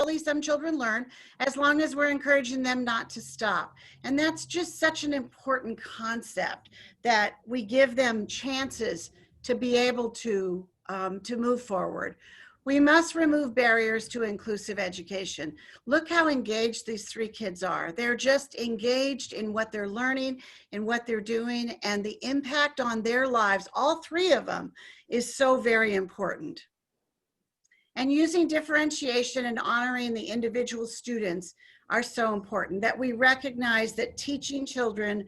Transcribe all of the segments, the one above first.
slowly some children learn, as long as we're encouraging them not to stop. And that's just such an important concept, that we give them chances to be able to move forward. We must remove barriers to inclusive education. Look how engaged these 3 kids are. They're just engaged in what they're learning, in what they're doing, and the impact on their lives, all 3 of them, is so very important. And using differentiation and honoring the individual students are so important, that we recognize that teaching children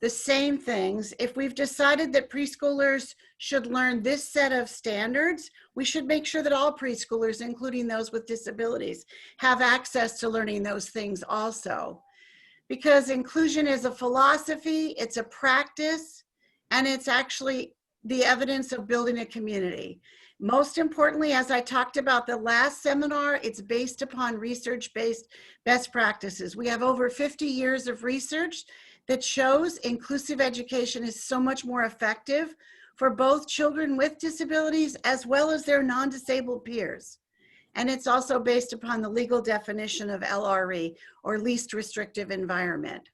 the same things, if we've decided that preschoolers should learn this set of standards, we should make sure that all preschoolers, including those with disabilities, have access to learning those things also. Because inclusion is a philosophy, it's a practice, and it's actually the evidence of building a community. Most importantly, as I talked about the last seminar, it's based upon research-based best practices. We have over 50 years of research that shows inclusive education is so much more effective for both children with disabilities as well as their non-disabled peers. And it's also based upon the legal definition of LRE, or least restrictive environment.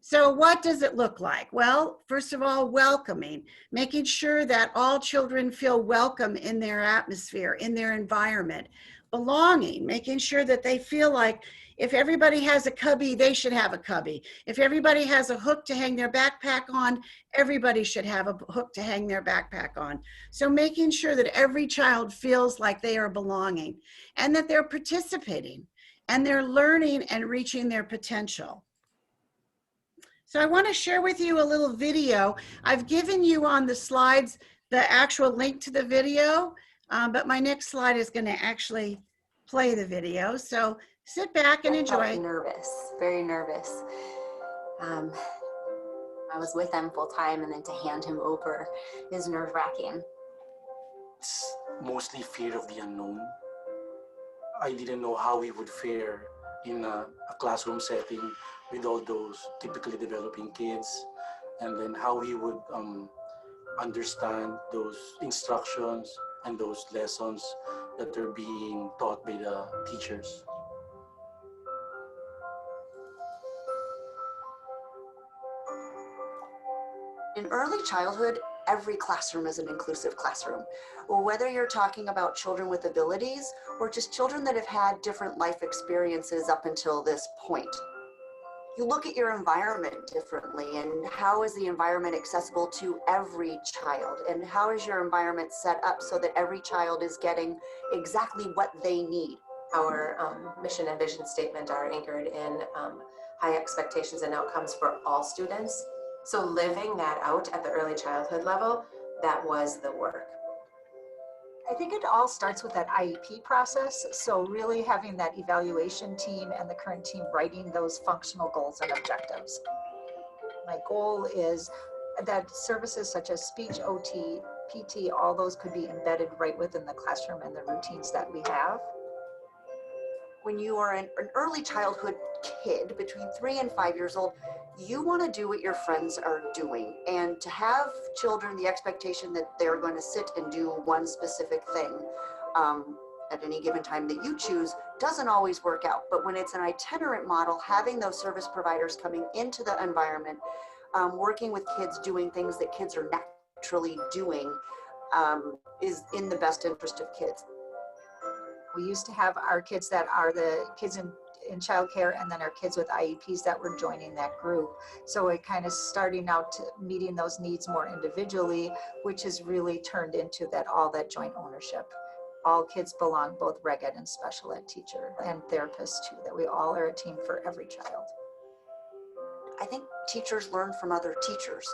So what does it look like? Well, first of all, welcoming, making sure that all children feel welcome in their atmosphere, in their environment. Belonging, making sure that they feel like if everybody has a cubby, they should have a cubby. If everybody has a hook to hang their backpack on, everybody should have a hook to hang their backpack on. So making sure that every child feels like they are belonging and that they're participating and they're learning and reaching their potential. So I want to share with you a little video. I've given you on the slides the actual link to the video, but my next slide is going to actually play the video. So sit back and enjoy. I felt nervous, very nervous. I was with him full time, and then to hand him over is nerve-wracking. It's mostly fear of the unknown. I didn't know how we would fare in a classroom setting with all those typically developing kids, and then how he would understand those instructions and those lessons that are being taught by the teachers. In early childhood, every classroom is an inclusive classroom. Whether you're talking about children with abilities or just children that have had different life experiences up until this point. You look at your environment differently, and how is the environment accessible to every child, and how is your environment set up so that every child is getting exactly what they need. Our mission and vision statement are anchored in high expectations and outcomes for all students. So living that out at the early childhood level, that was the work. I think it all starts with that IEP process. So really having that evaluation team and the current team writing those functional goals and objectives. My goal is that services such as speech, OT, PT, all those could be embedded right within the classroom and the routines that we have. When you are an early childhood kid between 3 and 5 years old, you want to do what your friends are doing, and to have children the expectation that they're going to sit and do one specific thing at any given time that you choose doesn't always work out. But when it's an itinerant model, having those service providers coming into the environment, working with kids, doing things that kids are naturally doing, is in the best interest of kids. We used to have our kids that are the kids in childcare, and then our kids with IEPs that were joining that group. So it kind of starting out to meeting those needs more individually, which has really turned into that all that joint ownership. All kids belong, both reg ed and special ed teacher and therapists too, that we all are a team for every child. I think teachers learn from other teachers.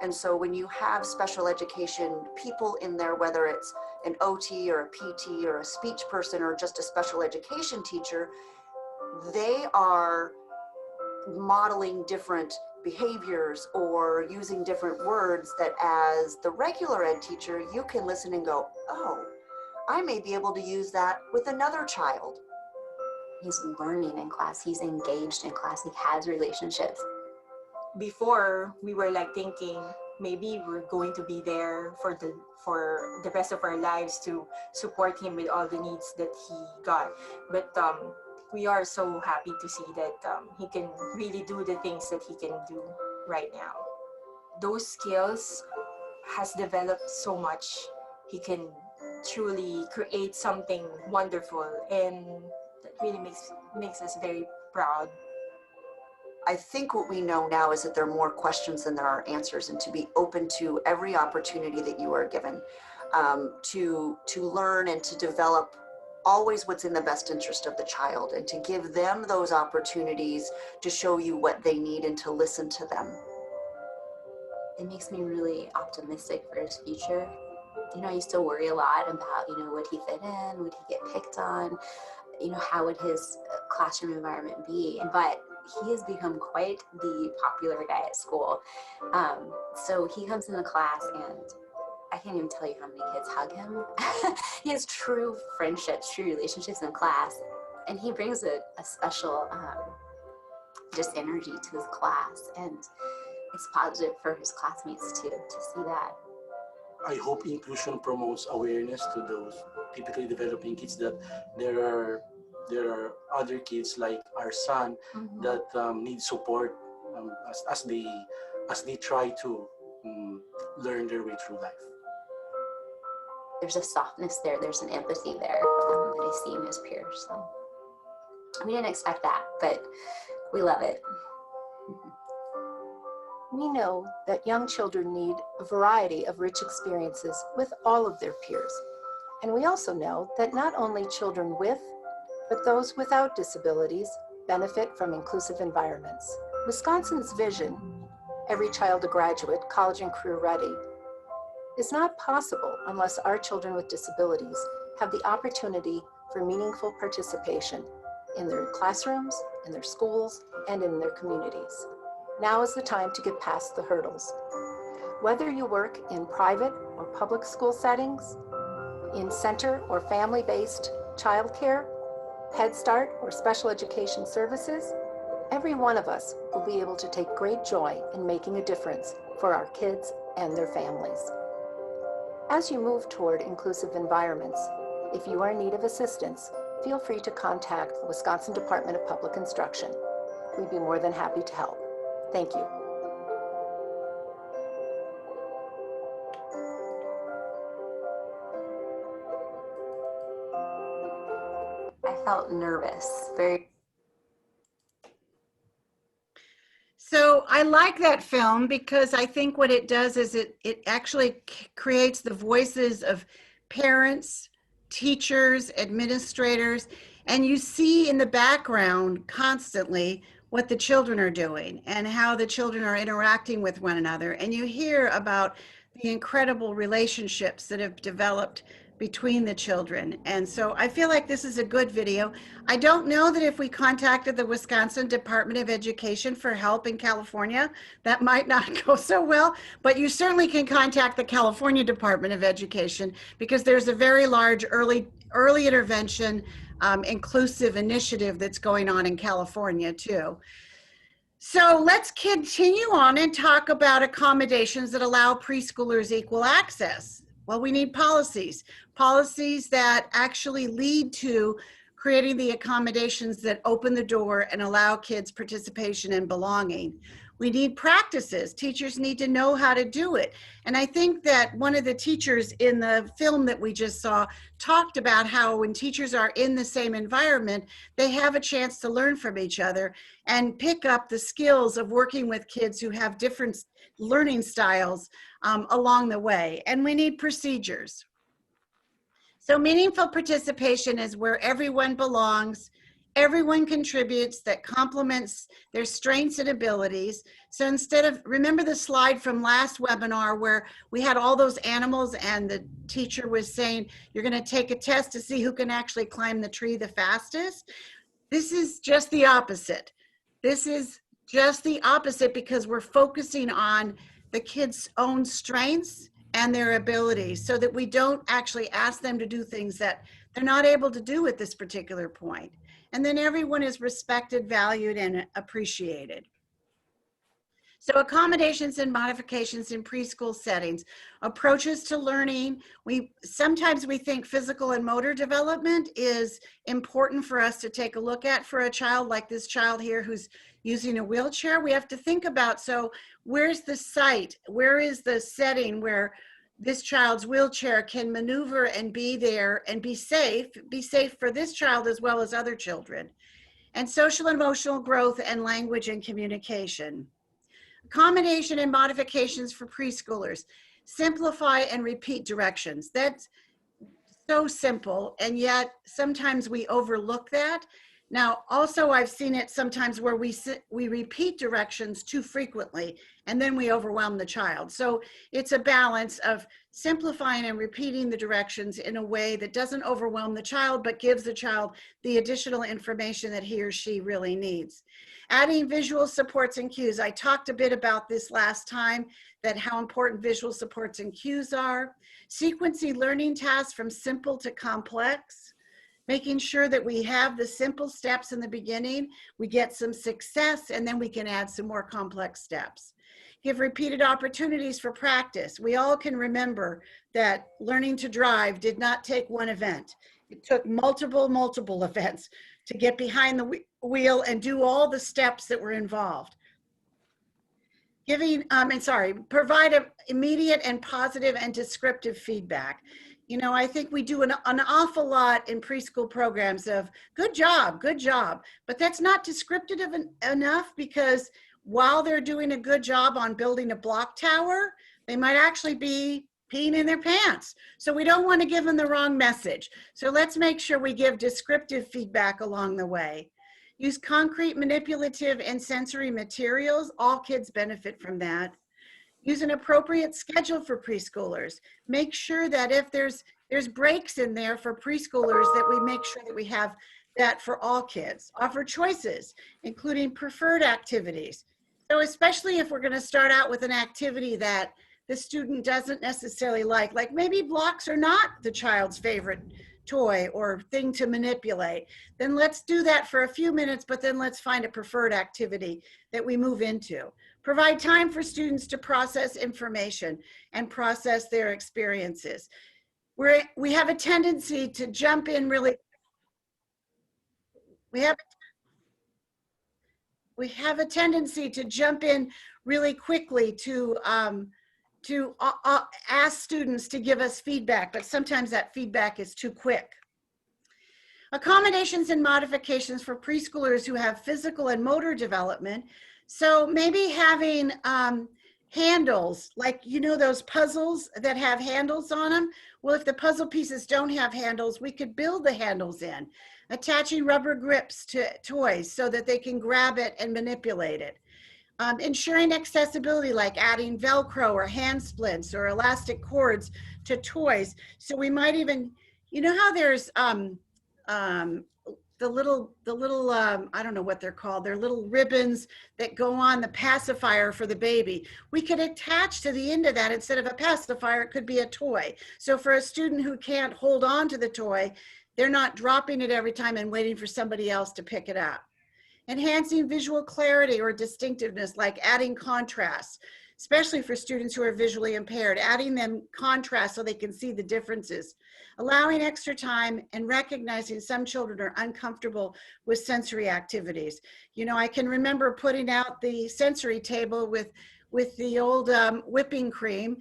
And so when you have special education people in there, whether it's an OT or a PT or a speech person or just a special education teacher, they are modeling different behaviors or using different words that as the regular ed teacher, you can listen and go, oh, I may be able to use that with another child. He's learning in class, he's engaged in class, he has relationships. Before, we were like thinking, maybe we're going to be there for the rest of our lives to support him with all the needs that he got. But we are so happy to see that he can really do the things that he can do right now. Those skills has developed so much. He can truly create something wonderful, and that really makes us very proud. I think what we know now is that there are more questions than there are answers, and to be open to every opportunity that you are given, to learn and to develop always what's in the best interest of the child, and to give them those opportunities to show you what they need and to listen to them. It makes me really optimistic for his future. You know, I used to worry a lot about, you know, would he fit in? Would he get picked on? You know, how would his classroom environment be? But he has become quite the popular guy at school. So he comes into class and I can't even tell you how many kids hug him. He has true friendships, true relationships in class. And he brings a special just energy to his class. And it's positive for his classmates too, to see that. I hope inclusion promotes awareness to those typically developing kids that there are other kids like our son that need support as they try to learn their way through life. There's a softness there. There's an empathy there that I see in his peers. So we didn't expect that, but we love it. We know that young children need a variety of rich experiences with all of their peers. And we also know that not only children with, but those without disabilities benefit from inclusive environments. Wisconsin's vision, every child a graduate, college and career ready, is not possible unless our children with disabilities have the opportunity for meaningful participation in their classrooms, in their schools, and in their communities. Now is the time to get past the hurdles. Whether you work in private or public school settings, in center or family-based childcare, Head Start or special education services, every one of us will be able to take great joy in making a difference for our kids and their families. As you move toward inclusive environments, if you are in need of assistance, feel free to contact the Wisconsin Department of Public Instruction. We'd be more than happy to help. Thank you. I felt nervous, very. So I like that film because I think what it does is it actually creates the voices of parents, teachers, administrators, and you see in the background constantly what the children are doing and how the children are interacting with one another. And you hear about the incredible relationships that have developed between the children. And so I feel like this is a good video. I don't know that if we contacted the Wisconsin Department of Education for help in California, that might not go so well, but you certainly can contact the California Department of Education because there's a very large early intervention inclusive initiative that's going on in California too. So let's continue on and talk about accommodations that allow preschoolers equal access. Well, we need policies that actually lead to creating the accommodations that open the door and allow kids participation and belonging. We need practices. Teachers need to know how to do it. And I think that one of the teachers in the film that we just saw talked about how when teachers are in the same environment, they have a chance to learn from each other and pick up the skills of working with kids who have different learning styles along the way. And we need procedures. So meaningful participation is where everyone belongs, everyone contributes, that complements their strengths and abilities. So instead of, remember the slide from last webinar where we had all those animals and the teacher was saying, you're gonna take a test to see who can actually climb the tree the fastest? This is just the opposite. This is just the opposite because we're focusing on the kids' own strengths and their abilities so that we don't actually ask them to do things that they're not able to do at this particular point. And then everyone is respected, valued, and appreciated. So accommodations and modifications in preschool settings, approaches to learning. Sometimes we think physical and motor development is important for us to take a look at for a child like this child here who's using a wheelchair. We have to think about, so where's the site? Where is the setting where this child's wheelchair can maneuver and be there and be safe for this child as well as other children. And social and emotional growth and language and communication. Accommodation and modifications for preschoolers. Simplify and repeat directions. That's so simple, and yet sometimes we overlook that. Now, also I've seen it sometimes where we repeat directions too frequently, and then we overwhelm the child. So it's a balance of simplifying and repeating the directions in a way that doesn't overwhelm the child, but gives the child the additional information that he or she really needs. Adding visual supports and cues. I talked a bit about this last time, that how important visual supports and cues are. Sequencing learning tasks from simple to complex. Making sure that we have the simple steps in the beginning, we get some success, and then we can add some more complex steps. Give repeated opportunities for practice. We all can remember that learning to drive did not take one event. It took multiple events to get behind the wheel and do all the steps that were involved. Provide immediate and positive and descriptive feedback. You know, I think we do an awful lot in preschool programs of good job, but that's not descriptive enough, because while they're doing a good job on building a block tower, they might actually be peeing in their pants. So we don't want to give them the wrong message. So let's make sure we give descriptive feedback along the way. Use concrete, manipulative, and sensory materials. All kids benefit from that. Use an appropriate schedule for preschoolers. Make sure that if there's breaks in there for preschoolers, that we make sure that we have that for all kids. Offer choices, including preferred activities. So especially if we're going to start out with an activity that the student doesn't necessarily like maybe blocks are not the child's favorite toy or thing to manipulate, then let's do that for a few minutes, but then let's find a preferred activity that we move into. Provide time for students to process information and process their experiences. We have a tendency to jump in really, we have a tendency to jump in really quickly to ask students to give us feedback, but sometimes that feedback is too quick. Accommodations and modifications for preschoolers who have physical and motor development. So maybe having handles, like, you know, those puzzles that have handles on them. Well, if the puzzle pieces don't have handles, we could build the handles in. Attaching rubber grips to toys so that they can grab it and manipulate it. Ensuring accessibility, like adding Velcro or hand splints or elastic cords to toys. So we might even, you know how there's the little I don't know what they're called. They're little ribbons that go on the pacifier for the baby. We could attach to the end of that, instead of a pacifier, it could be a toy. So for a student who can't hold on to the toy, they're not dropping it every time and waiting for somebody else to pick it up. Enhancing visual clarity or distinctiveness, like adding contrast, especially for students who are visually impaired, adding them contrast so they can see the differences. Allowing extra time and recognizing some children are uncomfortable with sensory activities. You know, I can remember putting out the sensory table with the old whipping cream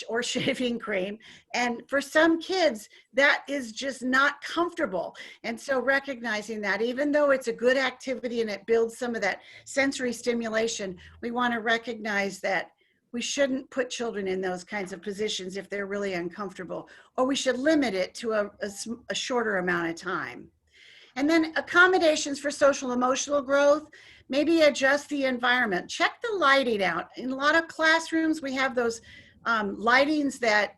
or shaving cream. And for some kids, that is just not comfortable. And so recognizing that, even though it's a good activity and it builds some of that sensory stimulation, we want to recognize that we shouldn't put children in those kinds of positions if they're really uncomfortable, or we should limit it to a shorter amount of time. And then accommodations for social emotional growth. Maybe adjust the environment. Check the lighting out. In a lot of classrooms, we have those lightings that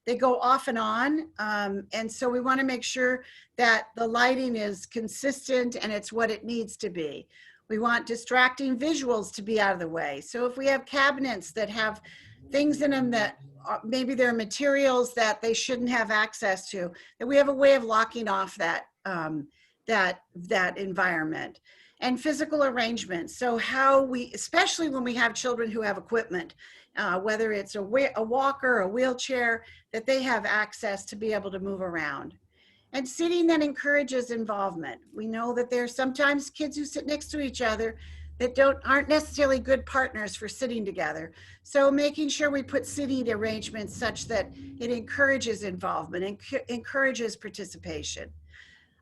they go off and on. And so we want to make sure that the lighting is consistent and it's what it needs to be. We want distracting visuals to be out of the way. So if we have cabinets that have things in them that maybe they're materials that they shouldn't have access to, that we have a way of locking off that that environment. And physical arrangements. So how we, especially when we have children who have equipment, whether it's a walker, a wheelchair, that they have access to be able to move around. And seating that encourages involvement. We know that there's sometimes kids who sit next to each other that aren't necessarily good partners for sitting together. So making sure we put seating arrangements such that it encourages involvement and encourages participation.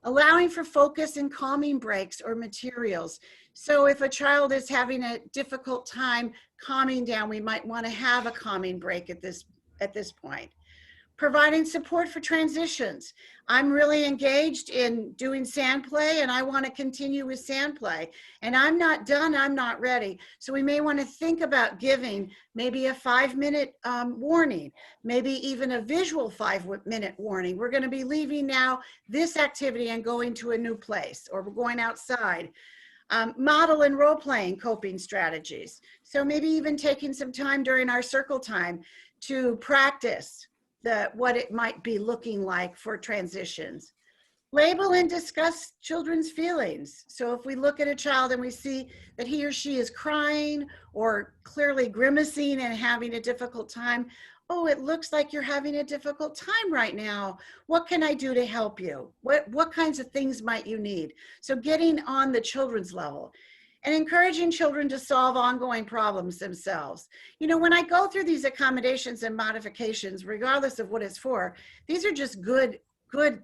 Allowing for focus and calming breaks or materials. So if a child is having a difficult time calming down, we might want to have a calming break at this point. Providing support for transitions. I'm really engaged in doing sand play and I want to continue with sand play. And I'm not done, I'm not ready. So we may want to think about giving maybe a 5-minute warning, maybe even a visual 5-minute warning. We're going to be leaving now this activity and going to a new place, or we're going outside. Model and role-playing coping strategies. So maybe even taking some time during our circle time to practice what it might be looking like for transitions. Label and discuss children's feelings. So if we look at a child and we see that he or she is crying or clearly grimacing and having a difficult time, oh, it looks like you're having a difficult time right now. What can I do to help you? What kinds of things might you need? So getting on the children's level. And encouraging children to solve ongoing problems themselves. You know, when I go through these accommodations and modifications, regardless of what it's for, these are just good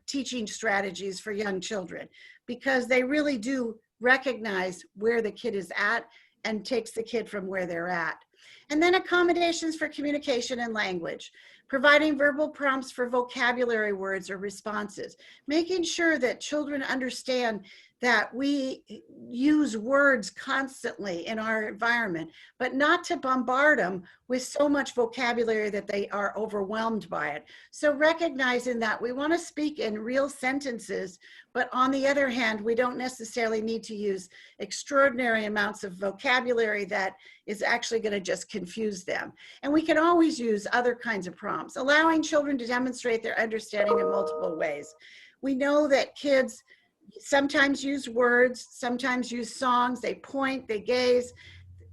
teaching strategies for young children, because they really do recognize where the kid is at and takes the kid from where they're at. And then accommodations for communication and language, providing verbal prompts for vocabulary words or responses, making sure that children understand that we use words constantly in our environment, but not to bombard them with so much vocabulary that they are overwhelmed by it. So recognizing that we want to speak in real sentences, but on the other hand, we don't necessarily need to use extraordinary amounts of vocabulary that is actually going to just confuse them. And we can always use other kinds of prompts, allowing children to demonstrate their understanding in multiple ways. We know that kids sometimes use words, sometimes use songs, they point, they gaze,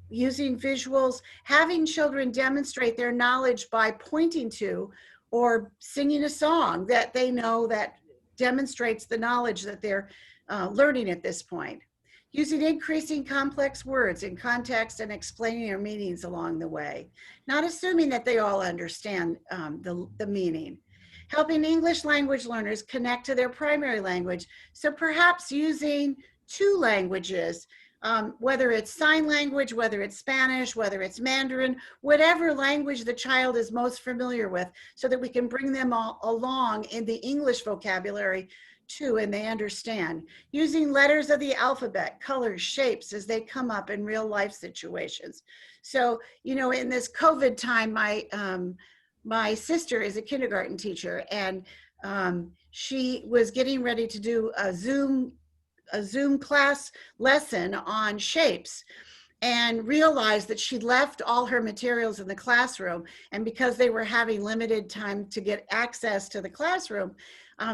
using visuals, having children demonstrate their knowledge by pointing to or singing a song that they know that demonstrates the knowledge that they're learning at this point. Using increasing complex words in context and explaining their meanings along the way, not assuming that they all understand the meaning. Helping English language learners connect to their primary language. So perhaps using 2 languages, whether it's sign language, whether it's Spanish, whether it's Mandarin, whatever language the child is most familiar with, so that we can bring them all along in the English vocabulary too, and they understand. Using letters of the alphabet, colors, shapes as they come up in real life situations. So, you know, in this COVID time, my sister is a kindergarten teacher, and she was getting ready to do a Zoom class lesson on shapes, and realized that she'd left all her materials in the classroom. And because they were having limited time to get access to the classroom,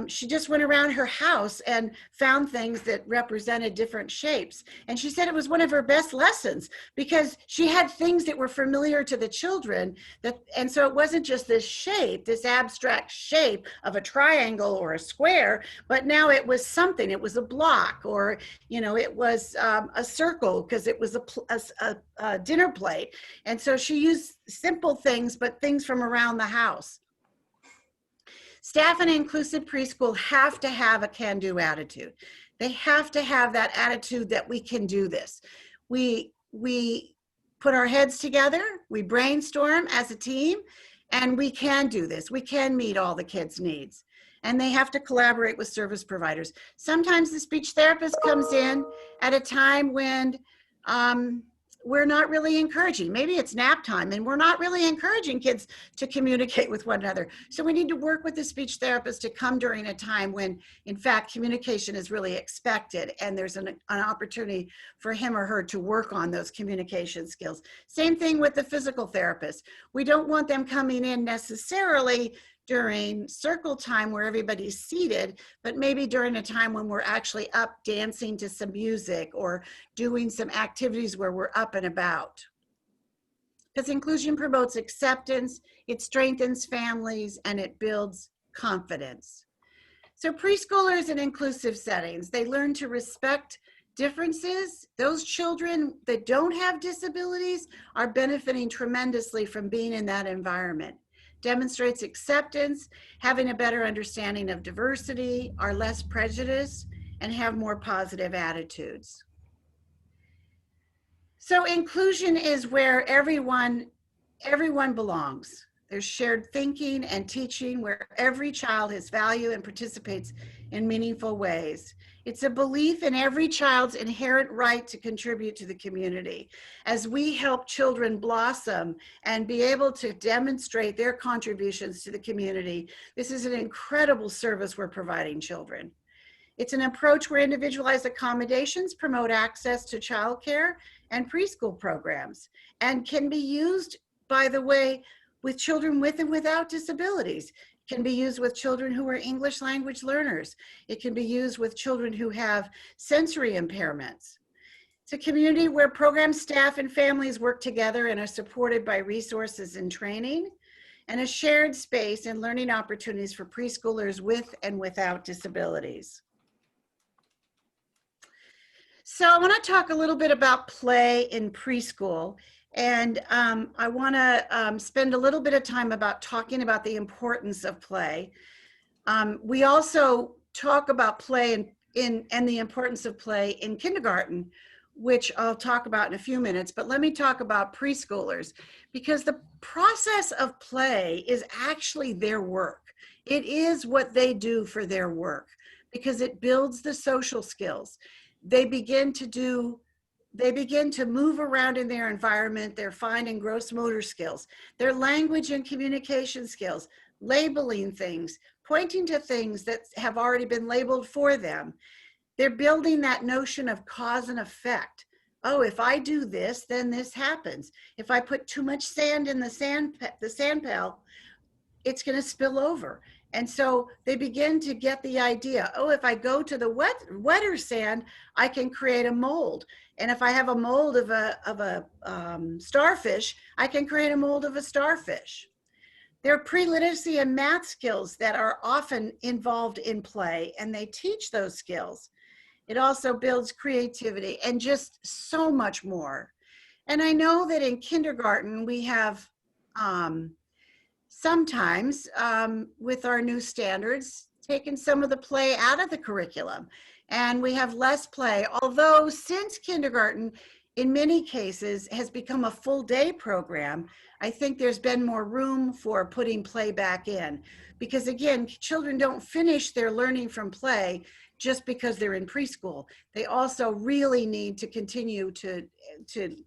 she just went around her house and found things that represented different shapes. And she said it was one of her best lessons, because she had things that were familiar to the children, and so it wasn't just this shape, this abstract shape of a triangle or a square, but now it was something. It was a block, or, you know, it was a circle because it was a dinner plate. And so she used simple things, but things from around the house. Staff in inclusive preschool have to have a can-do attitude. They have to have that attitude that we can do this. We put our heads together, we brainstorm as a team, and we can do this. We can meet all the kids' needs. And they have to collaborate with service providers. Sometimes the speech therapist comes in at a time when we're not really encouraging. Maybe it's nap time and we're not really encouraging kids to communicate with one another. So we need to work with the speech therapist to come during a time when, in fact, communication is really expected and there's an opportunity for him or her to work on those communication skills. Same thing with the physical therapist. We don't want them coming in necessarily during circle time where everybody's seated, but maybe during a time when we're actually up dancing to some music or doing some activities where we're up and about. Because inclusion promotes acceptance, it strengthens families, and it builds confidence. So preschoolers in inclusive settings, they learn to respect differences. Those children that don't have disabilities are benefiting tremendously from being in that environment. Demonstrates acceptance, having a better understanding of diversity, are less prejudiced, and have more positive attitudes. So inclusion is where everyone belongs. There's shared thinking and teaching where every child has value and participates in meaningful ways. It's a belief in every child's inherent right to contribute to the community. As we help children blossom and be able to demonstrate their contributions to the community, this is an incredible service we're providing children. It's an approach where individualized accommodations promote access to childcare and preschool programs and can be used, by the way, with children with and without disabilities. It can be used with children who are English language learners. It can be used with children who have sensory impairments. It's a community where program staff and families work together and are supported by resources and training, and a shared space and learning opportunities for preschoolers with and without disabilities. So I want to talk a little bit about play in preschool. And I want to spend a little bit of time about talking about the importance of play. We also talk about play and the importance of play in kindergarten, which I'll talk about in a few minutes, but let me talk about preschoolers, because the process of play is actually their work. It is what they do for their work because it builds the social skills. They begin to move around in their environment, their fine and gross motor skills, their language and communication skills, labeling things, pointing to things that have already been labeled for them. They're building that notion of cause and effect. Oh, if I do this, then this happens. If I put too much sand in the sand pail, it's going to spill over. And so they begin to get the idea, oh, if I go to the wetter sand, I can create a mold. And if I have a mold of a starfish, I can create a mold of a starfish. There are pre-literacy and math skills that are often involved in play, and they teach those skills. It also builds creativity and just so much more. And I know that in kindergarten, we have sometimes with our new standards, taken some of the play out of the curriculum, and we have less play. Although since kindergarten, in many cases, has become a full day program, I think there's been more room for putting play back in. Because again, children don't finish their learning from play just because they're in preschool. They also really need to continue to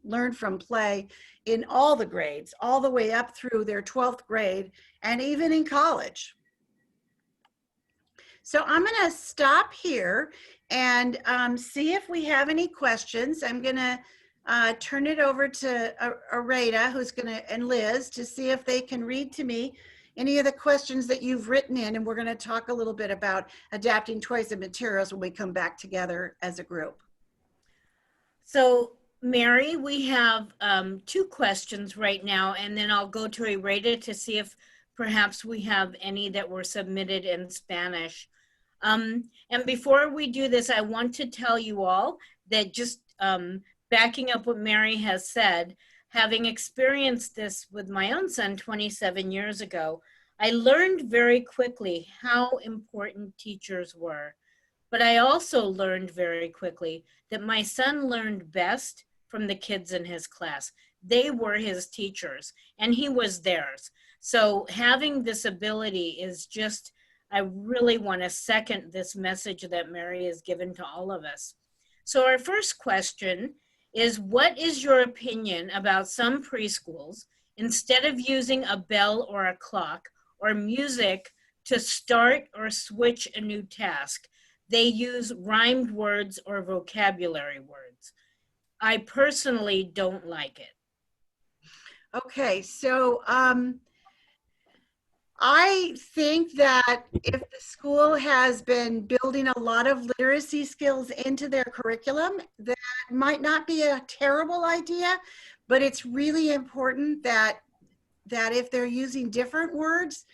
learn from play in all the grades, all the way up through their 12th grade and even in college. So I'm gonna stop here and see if we have any questions. I'm gonna turn it over to Areta, who's gonna, and Liz, to see if they can read to me any of the questions that you've written in, and we're gonna talk a little bit about adapting toys and materials when we come back together as a group. So Mary, we have 2 questions right now, and then I'll go to Areta to see if perhaps we have any that were submitted in Spanish. And before we do this, I want to tell you all that just backing up what Mary has said, having experienced this with my own son 27 years ago, I learned very quickly how important teachers were. But I also learned very quickly that my son learned best from the kids in his class. They were his teachers and he was theirs. So having this ability is just, I really want to second this message that Mary has given to all of us. So our first question is, what is your opinion about some preschools, instead of using a bell or a clock or music to start or switch a new task, they use rhymed words or vocabulary words? I personally don't like it. Okay, so I think that if the school has been building a lot of literacy skills into their curriculum, that might not be a terrible idea, but it's really important that if they're using different words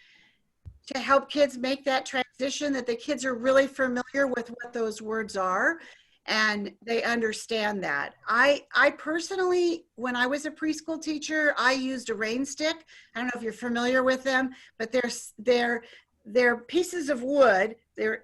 to help kids make that transition, that the kids are really familiar with what those words are and they understand that. I personally, when I was a preschool teacher, I used a rain stick. I don't know if you're familiar with them, but they're pieces of wood. They're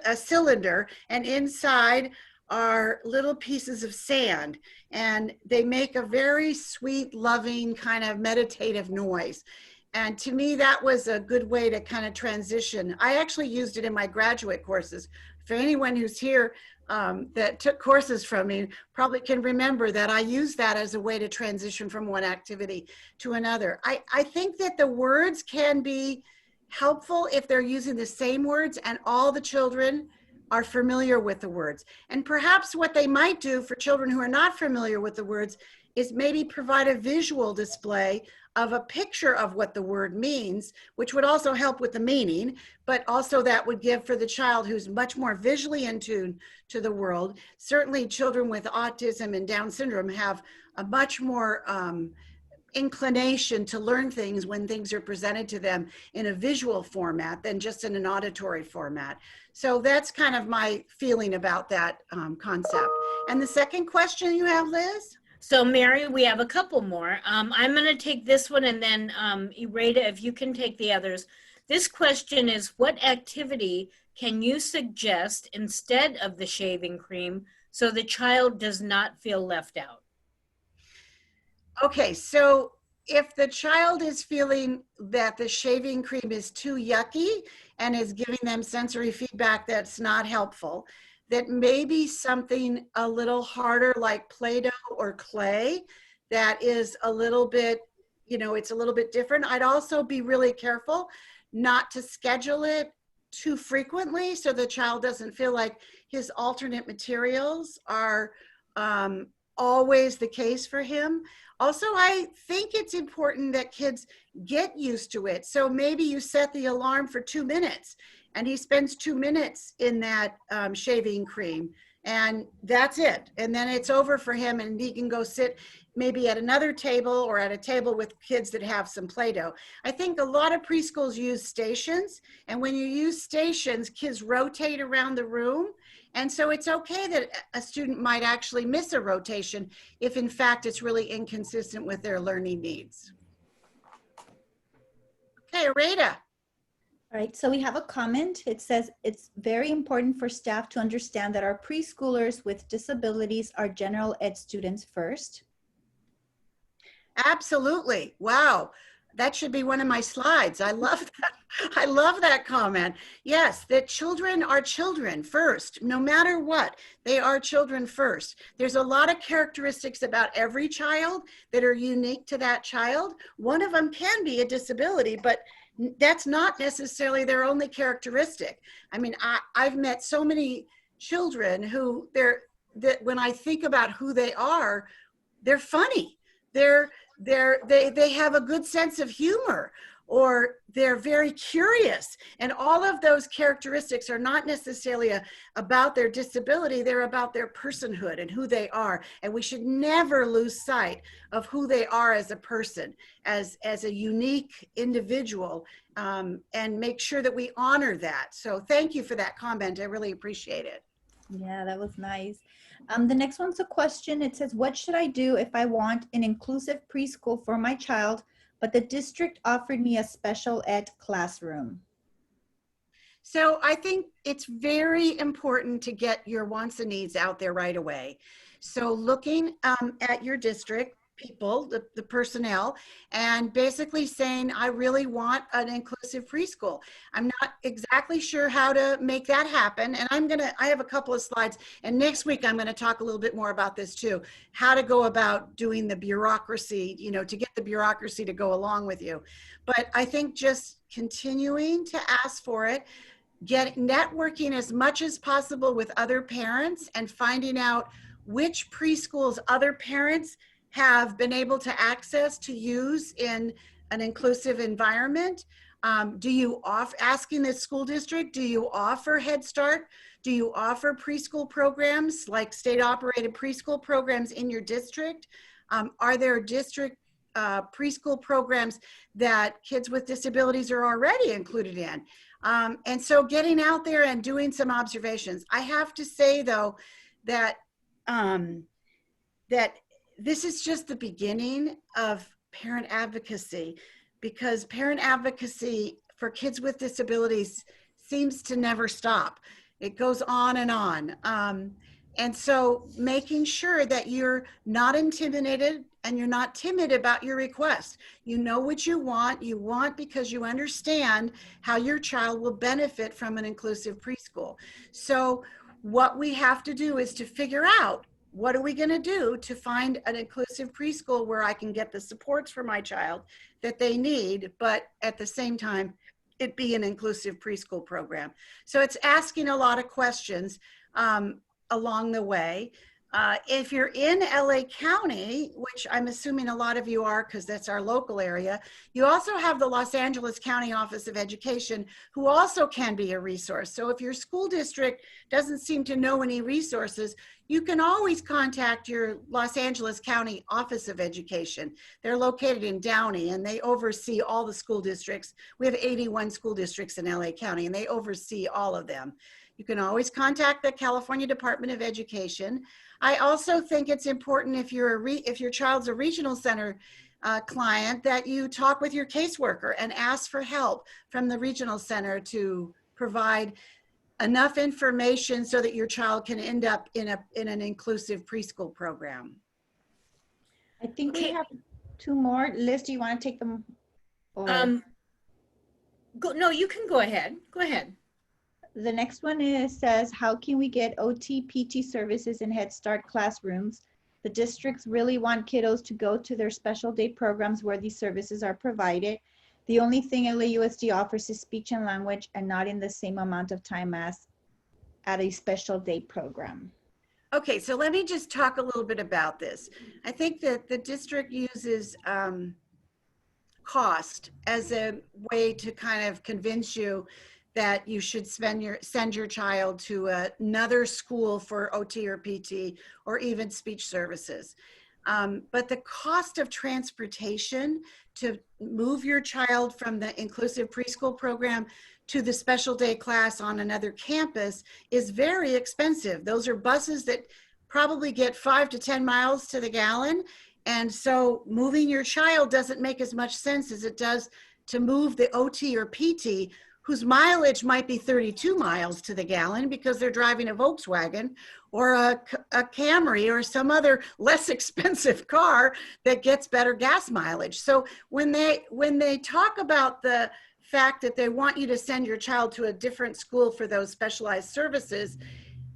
a cylinder, and inside are little pieces of sand, and they make a very sweet, loving, kind of meditative noise. And to me, that was a good way to kind of transition. I actually used it in my graduate courses. For anyone who's here that took courses from me, probably can remember that I used that as a way to transition from one activity to another. I think that the words can be helpful if they're using the same words and all the children are familiar with the words. And perhaps what they might do for children who are not familiar with the words is maybe provide a visual display of a picture of what the word means, which would also help with the meaning, but also that would give for the child who's much more visually in tune to the world. Certainly children with autism and Down syndrome have a much more inclination to learn things when things are presented to them in a visual format than just in an auditory format. So that's kind of my feeling about that concept. And the second question you have, Liz? So Mary, we have a couple more. I'm going to take this one, and then Ireda, if you can take the others. This question is, what activity can you suggest instead of the shaving cream so the child does not feel left out? Okay, so if the child is feeling that the shaving cream is too yucky and is giving them sensory feedback that's not helpful, that maybe something a little harder like Play-Doh or clay that is a little bit, it's a little bit different. I'd also be really careful not to schedule it too frequently so the child doesn't feel like his alternate materials are always the case for him. Also, I think it's important that kids get used to it. So maybe you set the alarm for 2 minutes and he spends 2 minutes in that shaving cream, and that's it. And then it's over for him and he can go sit maybe at another table or at a table with kids that have some Play-Doh. I think a lot of preschools use stations, and when you use stations, kids rotate around the room. And so it's okay that a student might actually miss a rotation if in fact it's really inconsistent with their learning needs. Okay, Ireda. All right, so we have a comment. It says, it's very important for staff to understand that our preschoolers with disabilities are general ed students first. Absolutely. Wow. That should be one of my slides. I love that. I love that comment. Yes, that children are children first, no matter what. They are children first. There's a lot of characteristics about every child that are unique to that child. One of them can be a disability, but that's not necessarily their only characteristic. I mean, I've met so many children who that when I think about who they are, they're funny. They have a good sense of humor, or they're very curious. And all of those characteristics are not necessarily about their disability, they're about their personhood and who they are. And we should never lose sight of who they are as a person, as a unique individual, and make sure that we honor that. So thank you for that comment. I really appreciate it. Yeah, that was nice. The next one's a question. It says, what should I do if I want an inclusive preschool for my child, but the district offered me a special ed classroom? So I think it's very important to get your wants and needs out there right away. So looking at your district people, the personnel, and basically saying, I really want an inclusive preschool. I'm not exactly sure how to make that happen. And I have a couple of slides, and next week I'm going to talk a little bit more about this too, how to go about doing the bureaucracy, to get the bureaucracy to go along with you. But I think just continuing to ask for it, networking as much as possible with other parents and finding out which preschools other parents have been able to access to use in an inclusive environment. Do you offer, asking the school district, do you offer Head Start? Do you offer preschool programs, like state operated preschool programs in your district? Are there district preschool programs that kids with disabilities are already included in? And so getting out there and doing some observations. I have to say though, that, that this is just the beginning of parent advocacy, because parent advocacy for kids with disabilities seems to never stop. It goes on and on. And so making sure that you're not intimidated and you're not timid about your request. You know what you want because you understand how your child will benefit from an inclusive preschool. So what we have to do is to figure out, what are we going to do to find an inclusive preschool where I can get the supports for my child that they need, but at the same time, it be an inclusive preschool program. So it's asking a lot of questions along the way. If you're in LA County, which I'm assuming a lot of you are because that's our local area, you also have the Los Angeles County Office of Education, who also can be a resource. So if your school district doesn't seem to know any resources, you can always contact your Los Angeles County Office of Education. They're located in Downey and they oversee all the school districts. We have 81 school districts in LA County and they oversee all of them. You can always contact the California Department of Education. I also think it's important if your child's a regional center client that you talk with your caseworker and ask for help from the regional center to provide enough information so that your child can end up in an inclusive preschool program. I think we have two more. Liz, do you want to take them? Or? No, you can go ahead. Go ahead. The next one says, how can we get OT, PT services in Head Start classrooms? The districts really want kiddos to go to their special day programs where these services are provided. The only thing LAUSD offers is speech and language and not in the same amount of time as at a special day program. Okay, so let me just talk a little bit about this. I think that the district uses cost as a way to kind of convince you that you should send your child to another school for OT or PT or even speech services. But the cost of transportation to move your child from the inclusive preschool program to the special day class on another campus is very expensive. Those are buses that probably get 5 to 10 miles to the gallon. And so moving your child doesn't make as much sense as it does to move the OT or PT, whose mileage might be 32 miles to the gallon because they're driving a Volkswagen or a Camry or some other less expensive car that gets better gas mileage. So when they talk about the fact that they want you to send your child to a different school for those specialized services,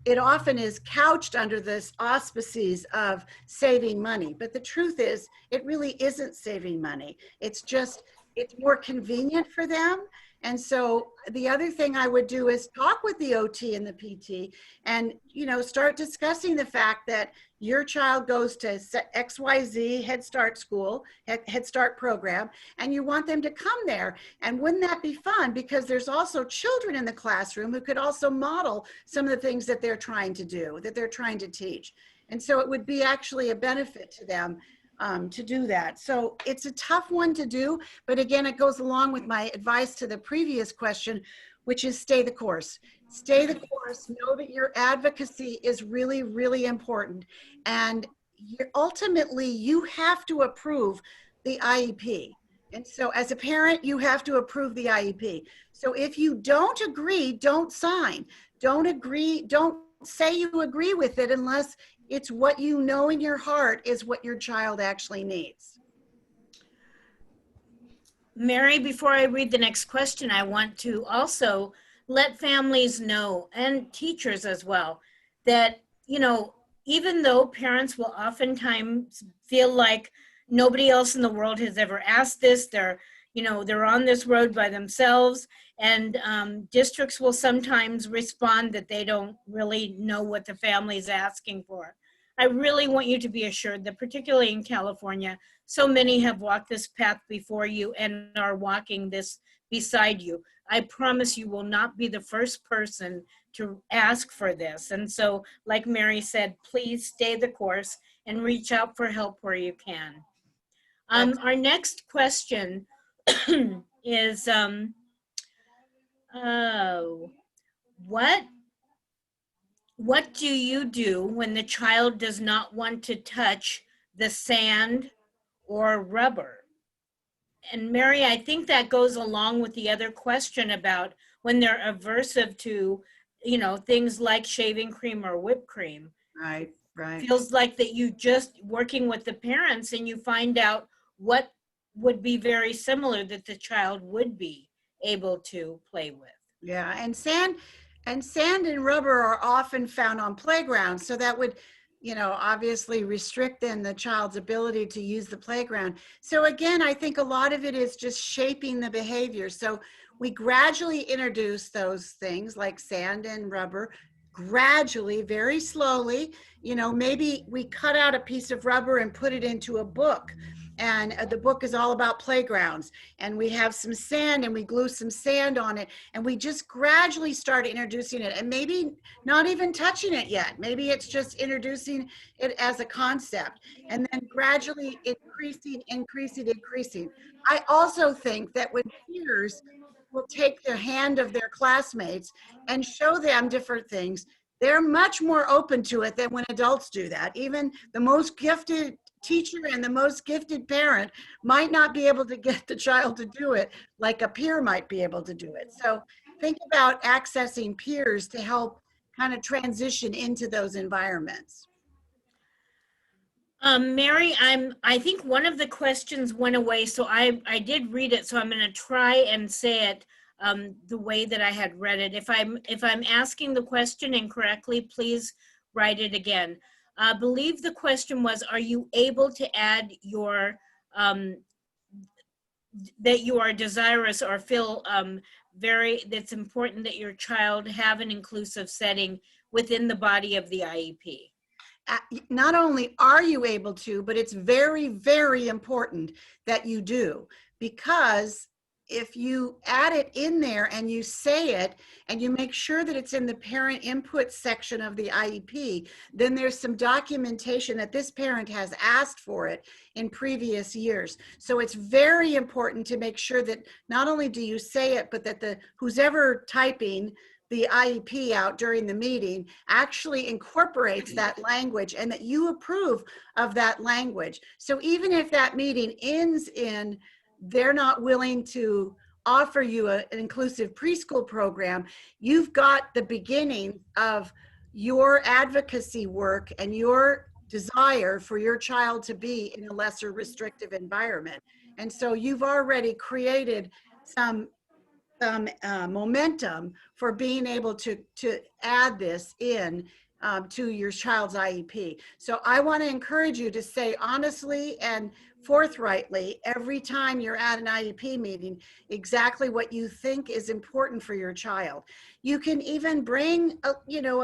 it often is couched under this auspices of saving money. But the truth is, it really isn't saving money. It's more convenient for them. And so the other thing I would do is talk with the OT and the PT and, start discussing the fact that your child goes to XYZ Head Start school, Head Start program, and you want them to come there. And wouldn't that be fun? Because there's also children in the classroom who could also model some of the things that they're trying to do, that they're trying to teach. And so it would be actually a benefit to them to do that. So it's a tough one to do, but again, it goes along with my advice to the previous question, which is stay the course. Stay the course, know that your advocacy is really, really important. And ultimately, you have to approve the IEP. And so as a parent, you have to approve the IEP. So if you don't agree, don't sign. Don't agree, don't say you agree with it unless it's what you know in your heart is what your child actually needs. Mary, before I read the next question, I want to also let families know, and teachers as well, that, even though parents will oftentimes feel like nobody else in the world has ever asked this, they're on this road by themselves, and districts will sometimes respond that they don't really know what the family is asking for. I really want you to be assured that particularly in California, so many have walked this path before you and are walking this beside you. I promise you will not be the first person to ask for this. And so, like Mary said, please stay the course and reach out for help where you can. Our next question is, what do you do when the child does not want to touch the sand or rubber? And Mary, I think that goes along with the other question about when they're aversive to, you know, things like shaving cream or whipped cream. Right, right. Feels like that you just working with the parents and you find out what would be very similar that the child would be able to play with. Yeah, and sand and rubber are often found on playgrounds, so that would, you know, obviously restrict then the child's ability to use the playground. So again, I think a lot of it is just shaping the behavior. So we gradually introduce those things like sand and rubber, gradually, very slowly. You know, maybe we cut out a piece of rubber and put it into a book. And the book is all about playgrounds, and we have some sand and we glue some sand on it, and we just gradually start introducing it, and maybe not even touching it yet. Maybe it's just introducing it as a concept, and then gradually increasing. I also think that when peers will take the hand of their classmates and show them different things, they're much more open to it than when adults do that. Even the most gifted teacher and the most gifted parent might not be able to get the child to do it like a peer might be able to do it. So think about accessing peers to help kind of transition into those environments. Mary, I think one of the questions went away, so I did read it, so I'm going to try and say it the way that I had read it. If I'm asking the question incorrectly, please write it again. I believe the question was, are you able to add your, that you are desirous or feel that's important that your child have an inclusive setting within the body of the IEP? Not only are you able to, but it's very, very important that you do, because if you add it in there and you say it and you make sure that it's in the parent input section of the IEP, then there's some documentation that this parent has asked for it in previous years. So it's very important to make sure that not only do you say it, but that who's ever typing the IEP out during the meeting actually incorporates that language and that you approve of that language. So even if that meeting ends in they're not willing to offer you an inclusive preschool program, you've got the beginning of your advocacy work and your desire for your child to be in a lesser restrictive environment. And so you've already created some momentum for being able to add this in to your child's IEP. So I want to encourage you to say honestly and forthrightly every time you're at an IEP meeting exactly what you think is important for your child. You can even bring a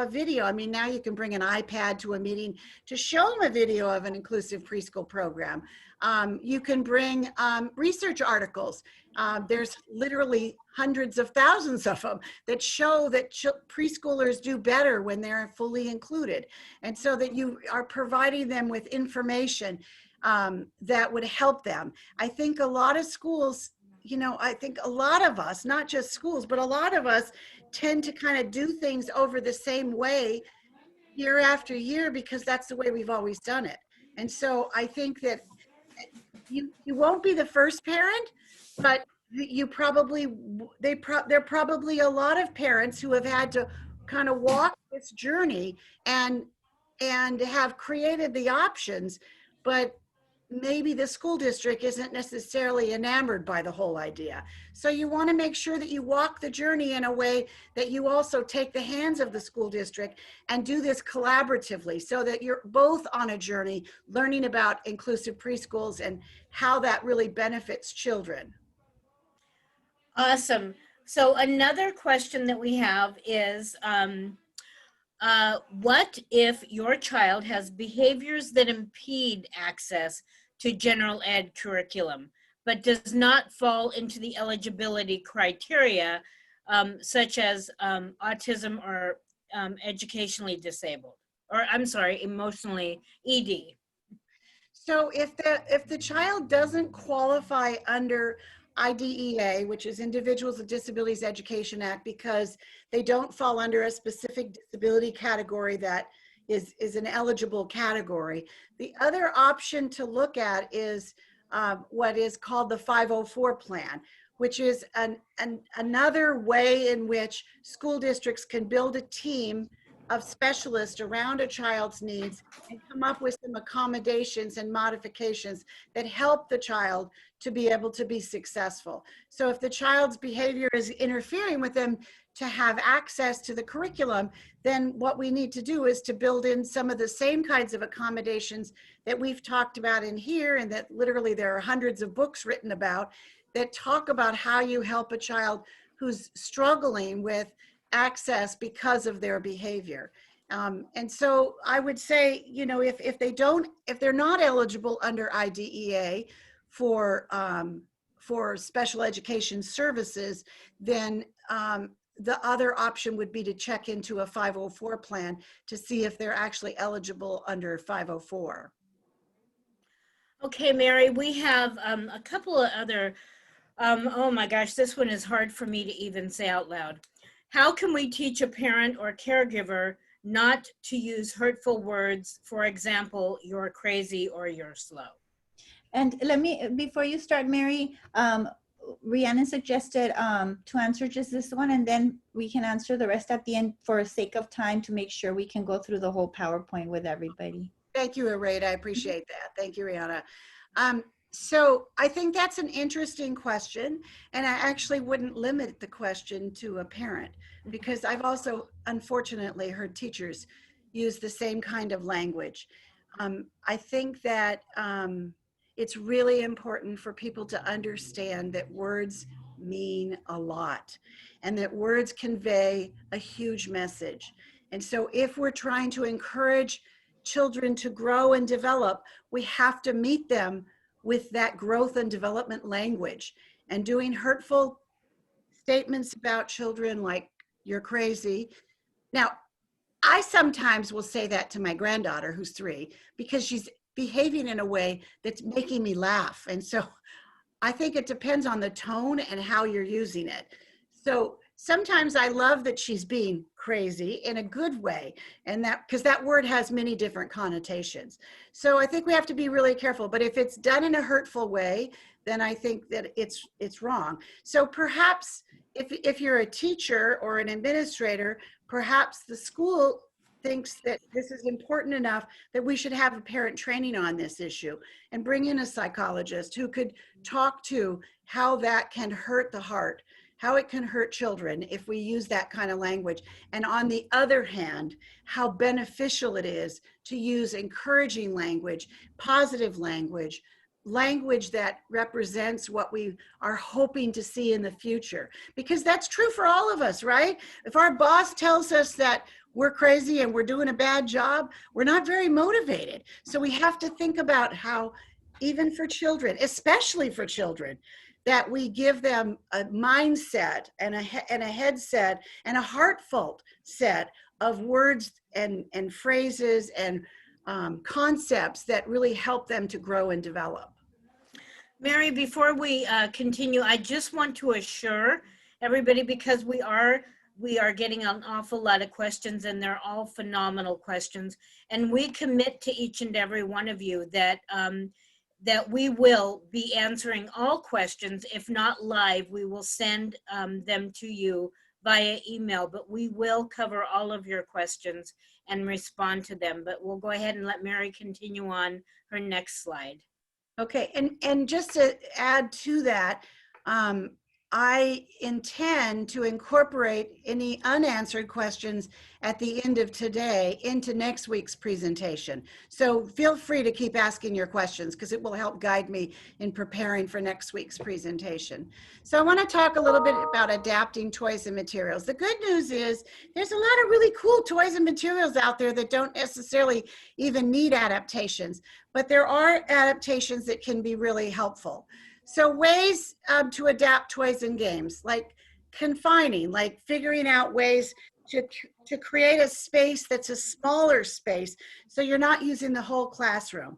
video. I mean, now you can bring an iPad to a meeting to show them a video of an inclusive preschool program. You can bring research articles. There's literally hundreds of thousands of them that show that preschoolers do better when they're fully included. And so that you are providing them with information that would help them. I think a lot of schools, I think a lot of us, not just schools, but a lot of us tend to kind of do things over the same way year after year because that's the way we've always done it. And so I think that you won't be the first parent, but there are probably a lot of parents who have had to kind of walk this journey and have created the options, but maybe the school district isn't necessarily enamored by the whole idea. So you want to make sure that you walk the journey in a way that you also take the hands of the school district and do this collaboratively so that you're both on a journey learning about inclusive preschools and how that really benefits children. Awesome. So another question that we have is, what if your child has behaviors that impede access to general ed curriculum? but does not fall into the eligibility criteria, such as autism or educationally disabled, or I'm sorry, emotionally ED. So if the child doesn't qualify under IDEA, which is Individuals with Disabilities Education Act, because they don't fall under a specific disability category that is an eligible category, the other option to look at is what is called the 504 plan, which is another way in which school districts can build a team of specialists around a child's needs and come up with some accommodations and modifications that help the child to be able to be successful. So if the child's behavior is interfering with them to have access to the curriculum, then what we need to do is to build in some of the same kinds of accommodations that we've talked about in here, and that literally there are hundreds of books written about that talk about how you help a child who's struggling with access because of their behavior. And so I would say, you know, if they're not eligible under IDEA for special education services, then the other option would be to check into a 504 plan to see if they're actually eligible under 504. Okay, Mary, we have a couple of other, oh my gosh, this one is hard for me to even say out loud. How can we teach a parent or caregiver not to use hurtful words? For example, you're crazy or you're slow. And let me, before you start, Mary, Rhiannon suggested to answer just this one, and then we can answer the rest at the end for sake of time to make sure we can go through the whole PowerPoint with everybody. Thank you, Arada. I appreciate that. Thank you, Rihanna. So I think that's an interesting question, and I actually wouldn't limit the question to a parent, because I've also, unfortunately, heard teachers use the same kind of language. I think that it's really important for people to understand that words mean a lot, and that words convey a huge message. And so if we're trying to encourage children to grow and develop, we have to meet them with that growth and development language. And doing hurtful statements about children like you're crazy. Now, I sometimes will say that to my granddaughter, who's 3, because she's behaving in a way that's making me laugh. And so I think it depends on the tone and how you're using it. So sometimes I love that she's being crazy in a good way, and that because that word has many different connotations. So I think we have to be really careful. But if it's done in a hurtful way, then I think that it's wrong. So perhaps if you're a teacher or an administrator, perhaps the school thinks that this is important enough that we should have a parent training on this issue and bring in a psychologist who could talk to how that can hurt the heart, how it can hurt children if we use that kind of language. And on the other hand, how beneficial it is to use encouraging language, positive language, language that represents what we are hoping to see in the future. Because that's true for all of us, right? If our boss tells us that we're crazy and we're doing a bad job, we're not very motivated. So we have to think about how, even for children, especially for children, that we give them a mindset and a headset and a heartfelt set of words and phrases and concepts that really help them to grow and develop. Mary, before we continue, I just want to assure everybody, because we are getting an awful lot of questions, and they're all phenomenal questions, and we commit to each and every one of you that that we will be answering all questions. If not live, we will send them to you via email, but we will cover all of your questions and respond to them. But we'll go ahead and let Mary continue on her next slide. Okay, and just to add to that, I intend to incorporate any unanswered questions at the end of today into next week's presentation. So feel free to keep asking your questions, because it will help guide me in preparing for next week's presentation. So I want to talk a little bit about adapting toys and materials. The good news is there's a lot of really cool toys and materials out there that don't necessarily even need adaptations, but there are adaptations that can be really helpful. So ways to adapt toys and games, like confining, like figuring out ways to create a space that's a smaller space, so you're not using the whole classroom.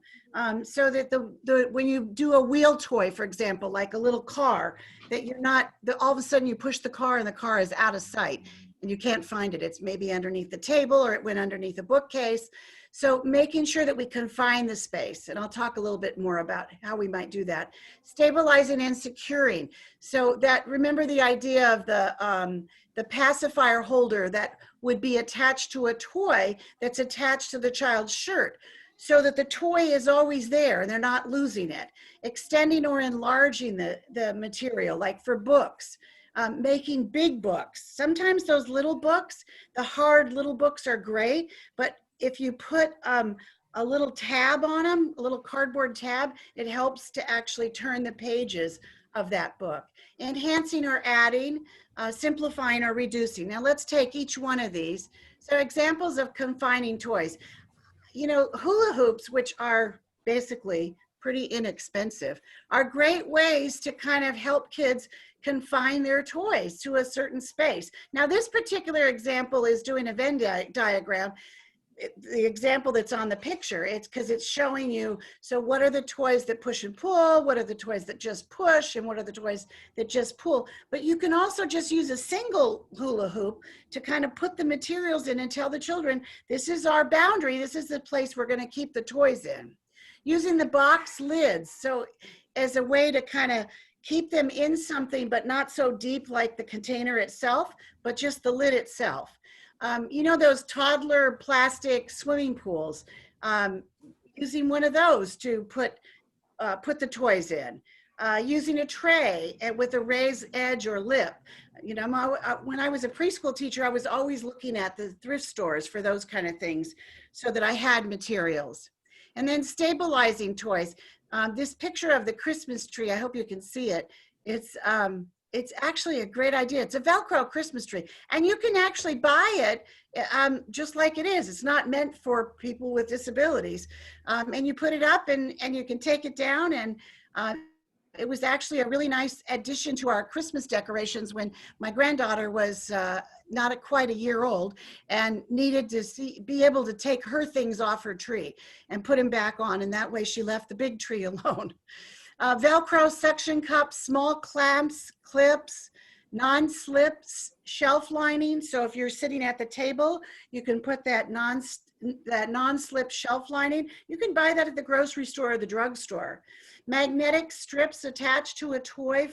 So that when you do a wheel toy, for example, like a little car, that you're not, all of a sudden you push the car and the car is out of sight and you can't find it. It's maybe underneath the table or it went underneath a bookcase. So making sure that we confine the space, and I'll talk a little bit more about how we might do that. Stabilizing and securing. So that, remember the idea of the pacifier holder that would be attached to a toy that's attached to the child's shirt, so that the toy is always there and they're not losing it. Extending or enlarging the material, like for books. Making big books. Sometimes those little books, the hard little books are great, but if you put a little tab on them, a little cardboard tab, it helps to actually turn the pages of that book. Enhancing or adding, simplifying or reducing. Now let's take each one of these. So examples of confining toys. You know, hula hoops, which are basically pretty inexpensive, are great ways to kind of help kids confine their toys to a certain space. Now this particular example is doing a Venn diagram. The example that's on the picture, it's because it's showing you, so what are the toys that push and pull, what are the toys that just push, and what are the toys that just pull. But you can also just use a single hula hoop to kind of put the materials in and tell the children, this is our boundary, this is the place we're going to keep the toys in. Using the box lids, so as a way to kind of keep them in something, but not so deep like the container itself, but just the lid itself. You know, those toddler plastic swimming pools, using one of those to put the toys in. Using a tray with a raised edge or lip. You know, when I was a preschool teacher, I was always looking at the thrift stores for those kind of things so that I had materials. And then stabilizing toys. This picture of the Christmas tree, I hope you can see it. It's actually a great idea. It's a Velcro Christmas tree, and you can actually buy it just like it is. It's not meant for people with disabilities. And you put it up and you can take it down, and it was actually a really nice addition to our Christmas decorations when my granddaughter was not quite a year old and needed to be able to take her things off her tree and put them back on, and that way she left the big tree alone. Velcro suction cups, small clamps, clips, non-slips, shelf lining. So if you're sitting at the table, you can put that non-slip shelf lining. You can buy that at the grocery store or the drugstore. Magnetic strips attached to a toy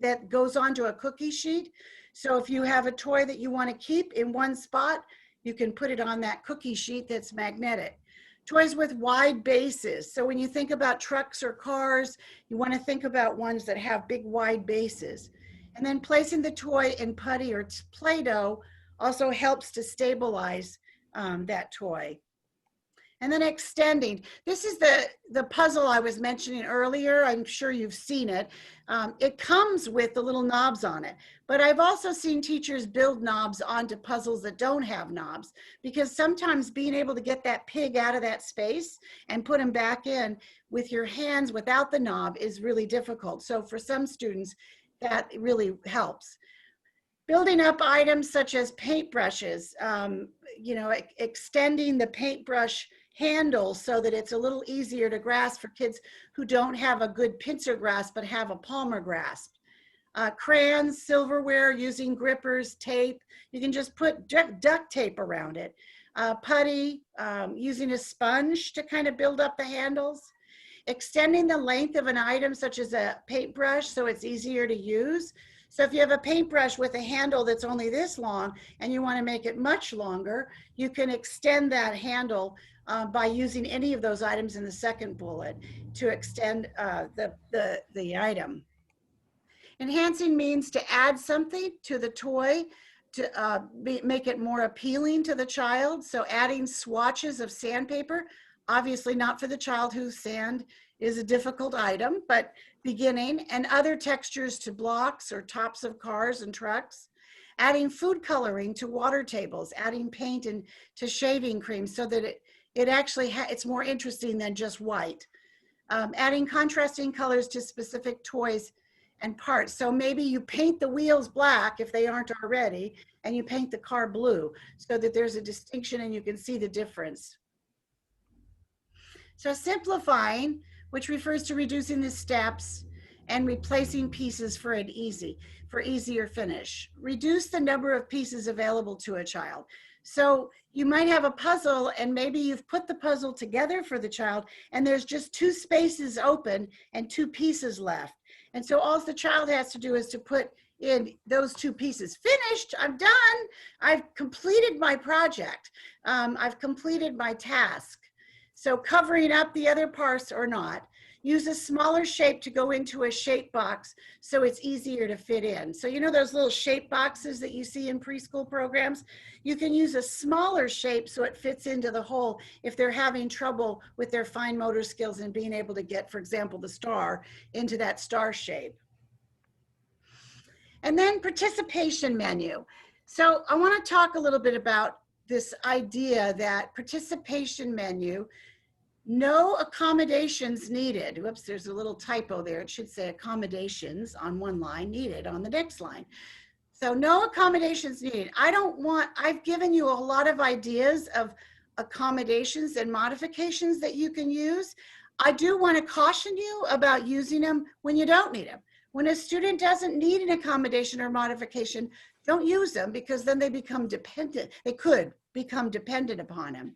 that goes onto a cookie sheet. So if you have a toy that you want to keep in one spot, you can put it on that cookie sheet that's magnetic. Toys with wide bases. So when you think about trucks or cars, you want to think about ones that have big wide bases. And then placing the toy in putty or Play-Doh also helps to stabilize that toy. And then extending. This is the puzzle I was mentioning earlier. I'm sure you've seen it. It comes with the little knobs on it. But I've also seen teachers build knobs onto puzzles that don't have knobs, because sometimes being able to get that pig out of that space and put him back in with your hands without the knob is really difficult. So for some students, that really helps. Building up items such as paintbrushes, you know, extending the paintbrush handle so that it's a little easier to grasp for kids who don't have a good pincer grasp but have a palmer grasp. Crayons, silverware, using grippers, tape. You can just put duct tape around it. Putty, using a sponge to kind of build up the handles. Extending the length of an item such as a paintbrush so it's easier to use. So if you have a paintbrush with a handle that's only this long and you want to make it much longer, you can extend that handle by using any of those items in the second bullet to extend the item. Enhancing means to add something to the toy to make it more appealing to the child. So adding swatches of sandpaper, obviously not for the child whose sand is a difficult item, but beginning, and other textures to blocks or tops of cars and trucks. Adding food coloring to water tables, adding paint and to shaving cream so that it actually it's more interesting than just white. Adding contrasting colors to specific toys and parts. So maybe you paint the wheels black if they aren't already, and you paint the car blue so that there's a distinction and you can see the difference. So simplifying, which refers to reducing the steps and replacing pieces for easier finish. Reduce the number of pieces available to a child. So you might have a puzzle and maybe you've put the puzzle together for the child and there's just 2 spaces open and 2 pieces left. And so all the child has to do is to put in those 2 pieces. Finished, I'm done. I've completed my project. I've completed my task. So covering up the other parts or not. Use a smaller shape to go into a shape box so it's easier to fit in. So you know those little shape boxes that you see in preschool programs? You can use a smaller shape so it fits into the hole if they're having trouble with their fine motor skills and being able to get, for example, the star into that star shape. And then participation menu. So I want to talk a little bit about this idea that participation menu, no accommodations needed. Whoops, there's a little typo there. It should say accommodations on one line, needed on the next line. So no accommodations needed. I've given you a lot of ideas of accommodations and modifications that you can use. I do want to caution you about using them when you don't need them. When a student doesn't need an accommodation or modification, don't use them because then they become dependent. They could become dependent upon them.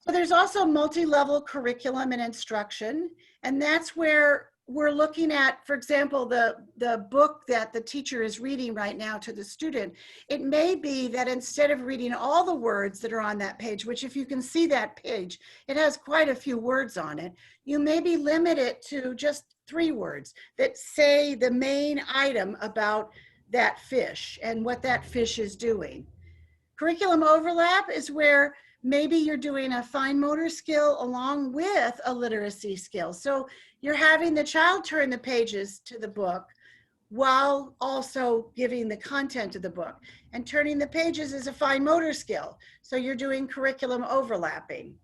So there's also multi-level curriculum and instruction, and that's where we're looking at, for example, the book that the teacher is reading right now to the student. It may be that instead of reading all the words that are on that page, which if you can see that page, it has quite a few words on it, you maybe limit it to just 3 words that say the main item about that fish and what that fish is doing. Curriculum overlap is where maybe you're doing a fine motor skill along with a literacy skill. So you're having the child turn the pages to the book while also giving the content of the book. And turning the pages is a fine motor skill. So you're doing curriculum overlapping.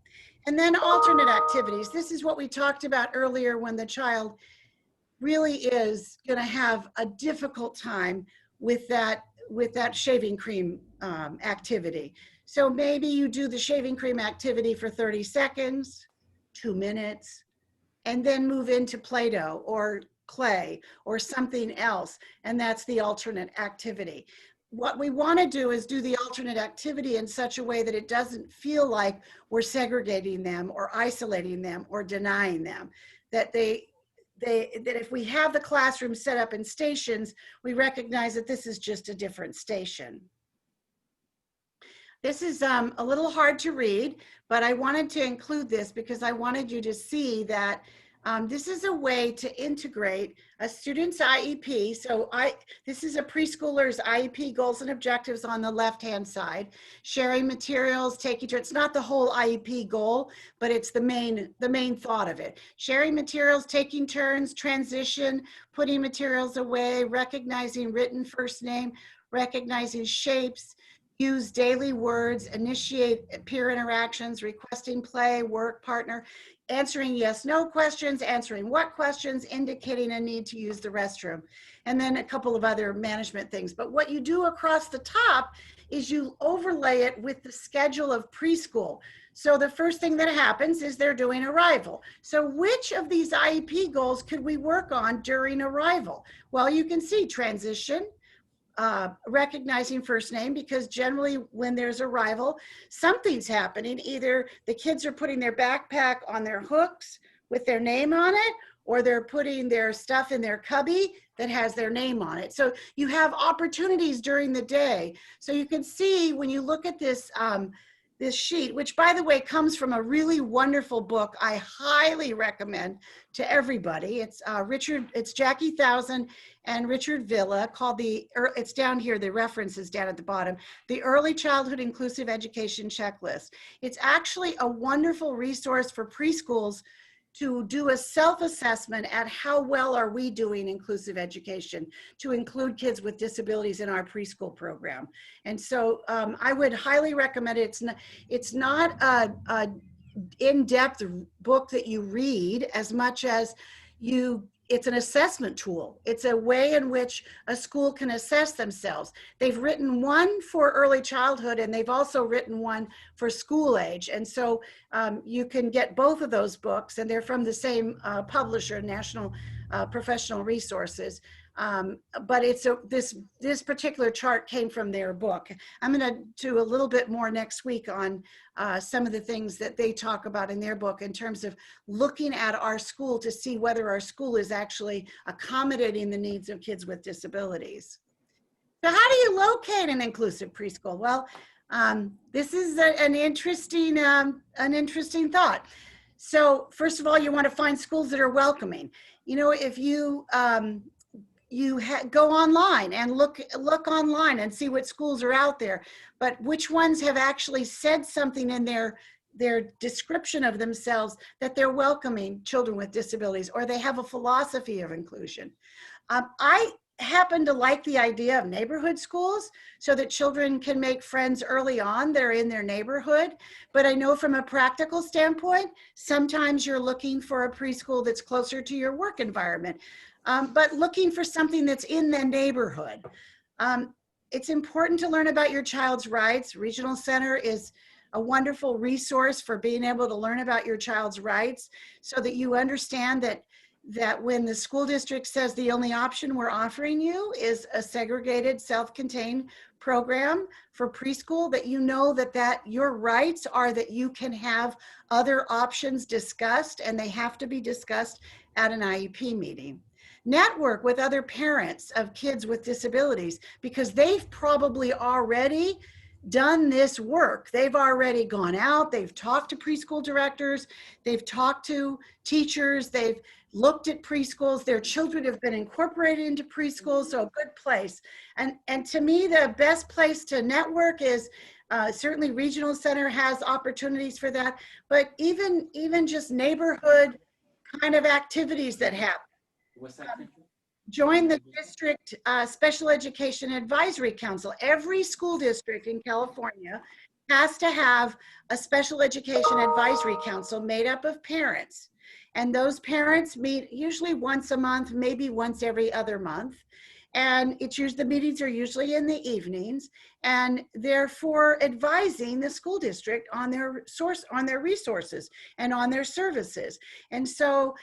And then alternate activities. This is what we talked about earlier when the child really is going to have a difficult time with that shaving cream activity. So maybe you do the shaving cream activity for 30 seconds, 2 minutes, and then move into Play-Doh or clay or something else, and that's the alternate activity. What we want to do is do the alternate activity in such a way that it doesn't feel like we're segregating them or isolating them or denying them, that that if we have the classroom set up in stations, we recognize that this is just a different station. This is a little hard to read, but I wanted to include this because I wanted you to see that this is a way to integrate a student's IEP. So this is a preschooler's IEP goals and objectives on the left-hand side. Sharing materials, taking turns. It's not the whole IEP goal, but it's the main thought of it. Sharing materials, taking turns, transition, putting materials away, recognizing written first name, recognizing shapes, use daily words, initiate peer interactions, requesting play, work partner, answering yes/no questions, answering what questions, indicating a need to use the restroom, and then a couple of other management things. But what you do across the top is you overlay it with the schedule of preschool. So the first thing that happens is they're doing arrival. So which of these IEP goals could we work on during arrival? Well, you can see transition, recognizing first name, because generally when there's arrival, something's happening. Either the kids are putting their backpack on their hooks with their name on it, or they're putting their stuff in their cubby that has their name on it. So you have opportunities during the day. So you can see when you look at this, this sheet, which by the way comes from a really wonderful book I highly recommend to everybody. It's Jackie Thousand and Richard Villa, called it's down here, the reference is down at the bottom, the Early Childhood Inclusive Education Checklist. It's actually a wonderful resource for preschools to do a self-assessment at how well are we doing inclusive education to include kids with disabilities in our preschool program. And so I would highly recommend it. It's not a in-depth book that you read as much as it's an assessment tool. It's a way in which a school can assess themselves. They've written one for early childhood, and they've also written one for school age. And so you can get both of those books, and they're from the same publisher, National Professional Resources. But this particular chart came from their book. I'm going to do a little bit more next week on some of the things that they talk about in their book in terms of looking at our school to see whether our school is actually accommodating the needs of kids with disabilities. So how do you locate an inclusive preschool? Well, this is an interesting thought. So first of all, you want to find schools that are welcoming. You know, if you go online and look online and see what schools are out there, but which ones have actually said something in their description of themselves that they're welcoming children with disabilities, or they have a philosophy of inclusion. I happen to like the idea of neighborhood schools so that children can make friends early on. They're in their neighborhood. But I know from a practical standpoint, sometimes you're looking for a preschool that's closer to your work environment. But looking for something that's in the neighborhood. It's important to learn about your child's rights. Regional Center is a wonderful resource for being able to learn about your child's rights so that you understand that when the school district says the only option we're offering you is a segregated, self-contained program for preschool, that you know that your rights are that you can have other options discussed, and they have to be discussed at an IEP meeting. Network with other parents of kids with disabilities, because they've probably already done this work. They've already gone out, they've talked to preschool directors, they've talked to teachers, they've looked at preschools, their children have been incorporated into preschools, so a good place. And to me, the best place to network is certainly Regional Center has opportunities for that, but even just neighborhood kind of activities that happen. Join the district special education advisory council. Every school district in California has to have a special education advisory council made up of parents. And those parents meet usually once a month, maybe once every other month. And the meetings are usually in the evenings, and therefore advising the school district on their resources and on their services. And so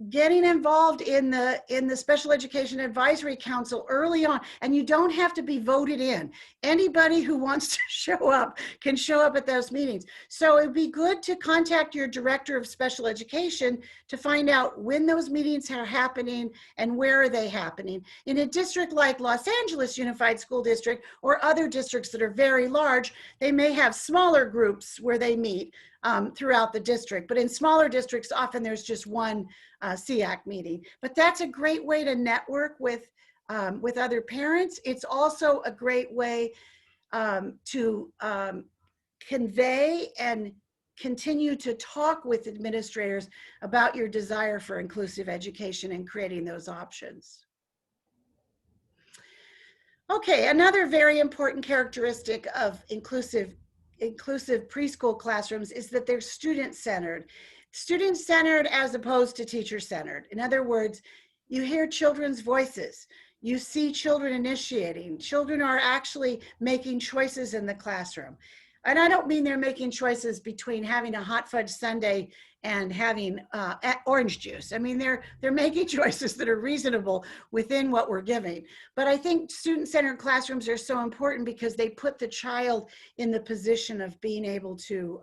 getting involved in the Special Education Advisory Council early on, and you don't have to be voted in. Anybody who wants to show up can show up at those meetings. So it'd be good to contact your director of special education to find out when those meetings are happening and where are they happening. In a district like Los Angeles Unified School District or other districts that are very large, they may have smaller groups where they meet throughout the district. But in smaller districts, often there's just one SEAC meeting. But that's a great way to network with other parents. It's also a great way to convey and continue to talk with administrators about your desire for inclusive education and creating those options. Okay, another very important characteristic of inclusive preschool classrooms is that they're student-centered. Student-centered as opposed to teacher-centered. In other words, you hear children's voices. You see children initiating. Children are actually making choices in the classroom. And I don't mean they're making choices between having a hot fudge sundae and having orange juice. I mean, they're making choices that are reasonable within what we're giving. But I think student-centered classrooms are so important because they put the child in the position of being able to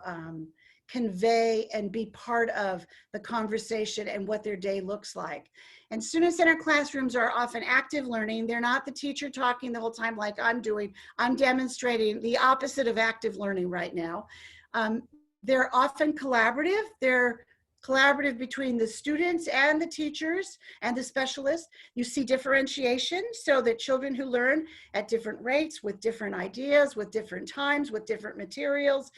convey and be part of the conversation and what their day looks like. And student-centered classrooms are often active learning. They're not the teacher talking the whole time like I'm doing. I'm demonstrating the opposite of active learning right now. They're often collaborative. They're collaborative between the students and the teachers and the specialists. You see differentiation so that children who learn at different rates with different ideas, with different times, with different materials,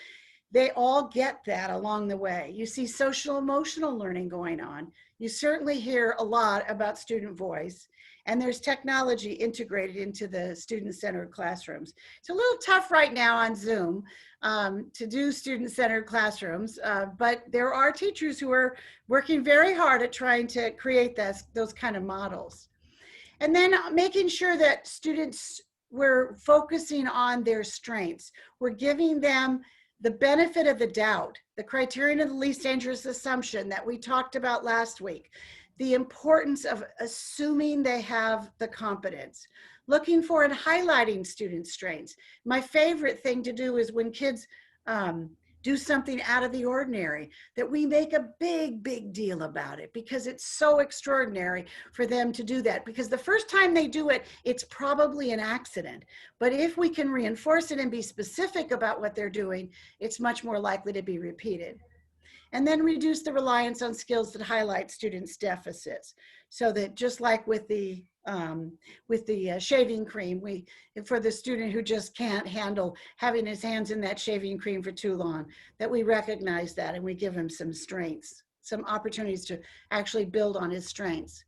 they all get that along the way. You see social emotional learning going on. You certainly hear a lot about student voice, and there's technology integrated into the student-centered classrooms. It's a little tough right now on Zoom to do student-centered classrooms, but there are teachers who are working very hard at trying to create those kind of models. And then making sure that students, we're focusing on their strengths. We're giving them the benefit of the doubt, the criterion of the least dangerous assumption that we talked about last week, the importance of assuming they have the competence, looking for and highlighting students' strengths. My favorite thing to do is when kids do something out of the ordinary, that we make a big deal about it, because it's so extraordinary for them to do that. Because the first time they do it, it's probably an accident. But if we can reinforce it and be specific about what they're doing, it's much more likely to be repeated. And then reduce the reliance on skills that highlight students' deficits. So that just like with the shaving cream, for the student who just can't handle having his hands in that shaving cream for too long, that we recognize that and we give him some strengths, some opportunities to actually build on his strengths.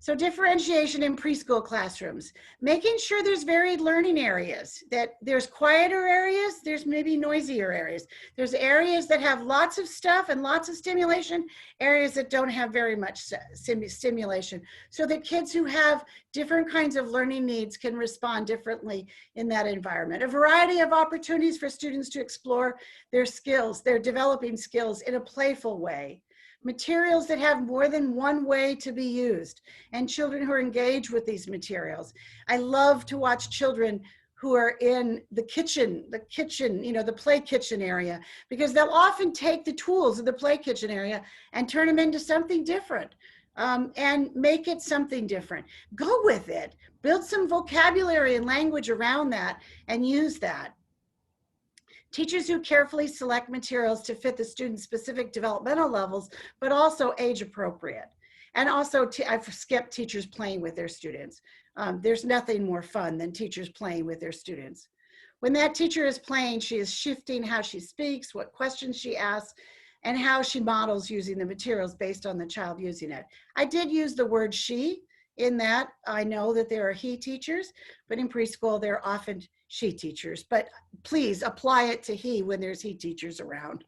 So differentiation in preschool classrooms, making sure there's varied learning areas, that there's quieter areas, there's maybe noisier areas. There's areas that have lots of stuff and lots of stimulation, areas that don't have very much stimulation, so that kids who have different kinds of learning needs can respond differently in that environment. A variety of opportunities for students to explore their skills, their developing skills in a playful way. Materials that have more than one way to be used, and children who are engaged with these materials. I love to watch children who are in the kitchen, the play kitchen area, because they'll often take the tools of the play kitchen area and turn them into something different, and make it something different. Go with it, build some vocabulary and language around that and use that. Teachers who carefully select materials to fit the student's specific developmental levels, but also age appropriate. And also, I've skipped teachers playing with their students. There's nothing more fun than teachers playing with their students. When that teacher is playing, she is shifting how she speaks, what questions she asks, and how she models using the materials based on the child using it. I did use the word she in that. I know that there are he teachers, but in preschool, there are often she teachers, but please apply it to he when there's he teachers around.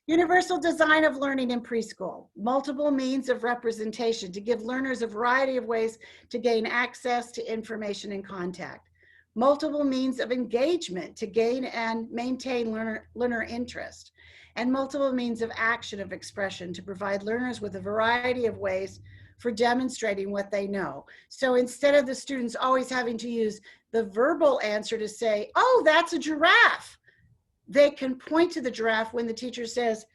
Universal design of learning in preschool, multiple means of representation to give learners a variety of ways to gain access to information and contact. Multiple means of engagement to gain and maintain learner interest, and multiple means of action of expression to provide learners with a variety of ways for demonstrating what they know. So instead of the students always having to use the verbal answer to say, oh, that's a giraffe, they can point to the giraffe when the teacher says,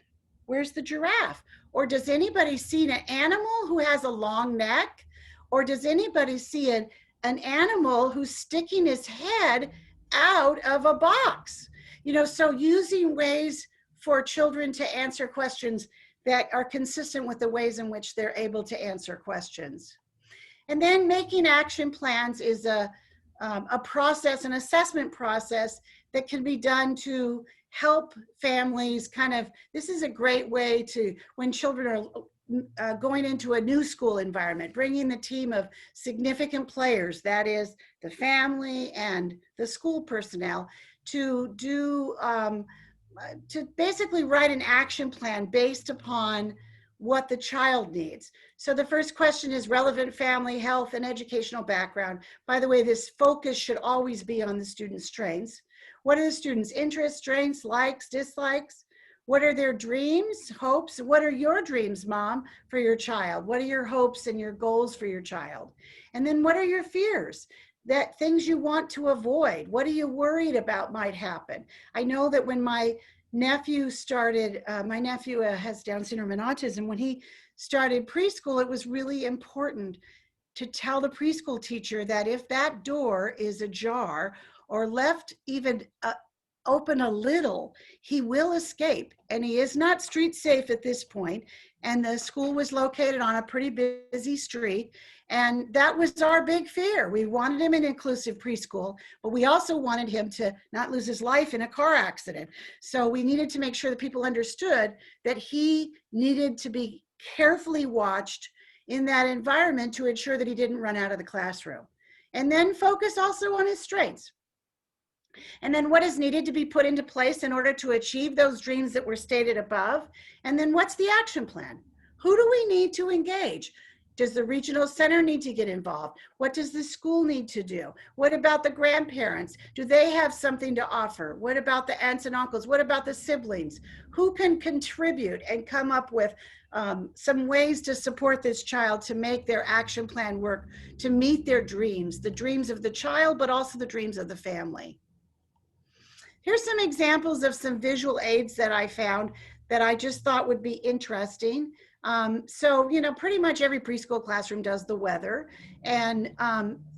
where's the giraffe? Or does anybody see an animal who has a long neck? Or does anybody see an animal who's sticking his head out of a box? So using ways for children to answer questions that are consistent with the ways in which they're able to answer questions. And then making action plans is a process, an assessment process that can be done to help families this is a great way to, when children are going into a new school environment, bringing the team of significant players, that is the family and the school personnel, to basically write an action plan based upon what the child needs. So the first question is relevant family, health, and educational background. By the way, this focus should always be on the student's strengths. What are the students' interests, strengths, likes, dislikes? What are their dreams, hopes? What are your dreams, Mom, for your child? What are your hopes and your goals for your child? And then what are your fears? That things you want to avoid. What are you worried about might happen? I know that when my nephew started, my nephew has Down syndrome and autism, when he started preschool, it was really important to tell the preschool teacher that if that door is ajar or left even open a little, he will escape. And he is not street safe at this point. And the school was located on a pretty busy street. And that was our big fear. We wanted him in inclusive preschool, but we also wanted him to not lose his life in a car accident. So we needed to make sure that people understood that he needed to be carefully watched in that environment to ensure that he didn't run out of the classroom. And then focus also on his strengths. And then what is needed to be put into place in order to achieve those dreams that were stated above. And then what's the action plan? Who do we need to engage? Does the regional center need to get involved? What does the school need to do? What about the grandparents? Do they have something to offer? What about the aunts and uncles? What about the siblings? Who can contribute and come up with some ways to support this child to make their action plan work, to meet their dreams, the dreams of the child, but also the dreams of the family? Here's some examples of some visual aids that I found that I just thought would be interesting. So, you know, pretty much every preschool classroom does the weather. And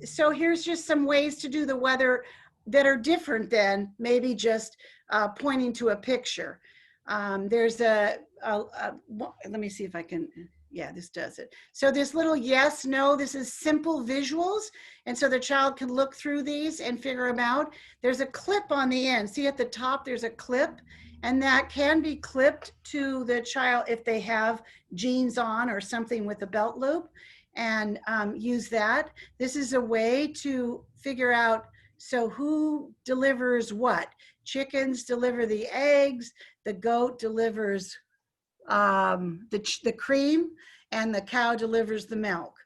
so here's just some ways to do the weather that are different than maybe just pointing to a picture. There's let me see if I can, yeah, this does it. So this little yes, no, this is simple visuals. And so the child can look through these and figure them out. There's a clip on the end. See at the top, there's a clip. And that can be clipped to the child if they have jeans on or something with a belt loop, and use that. This is a way to figure out, so who delivers what? Chickens deliver the eggs, the goat delivers the cream, and the cow delivers the milk.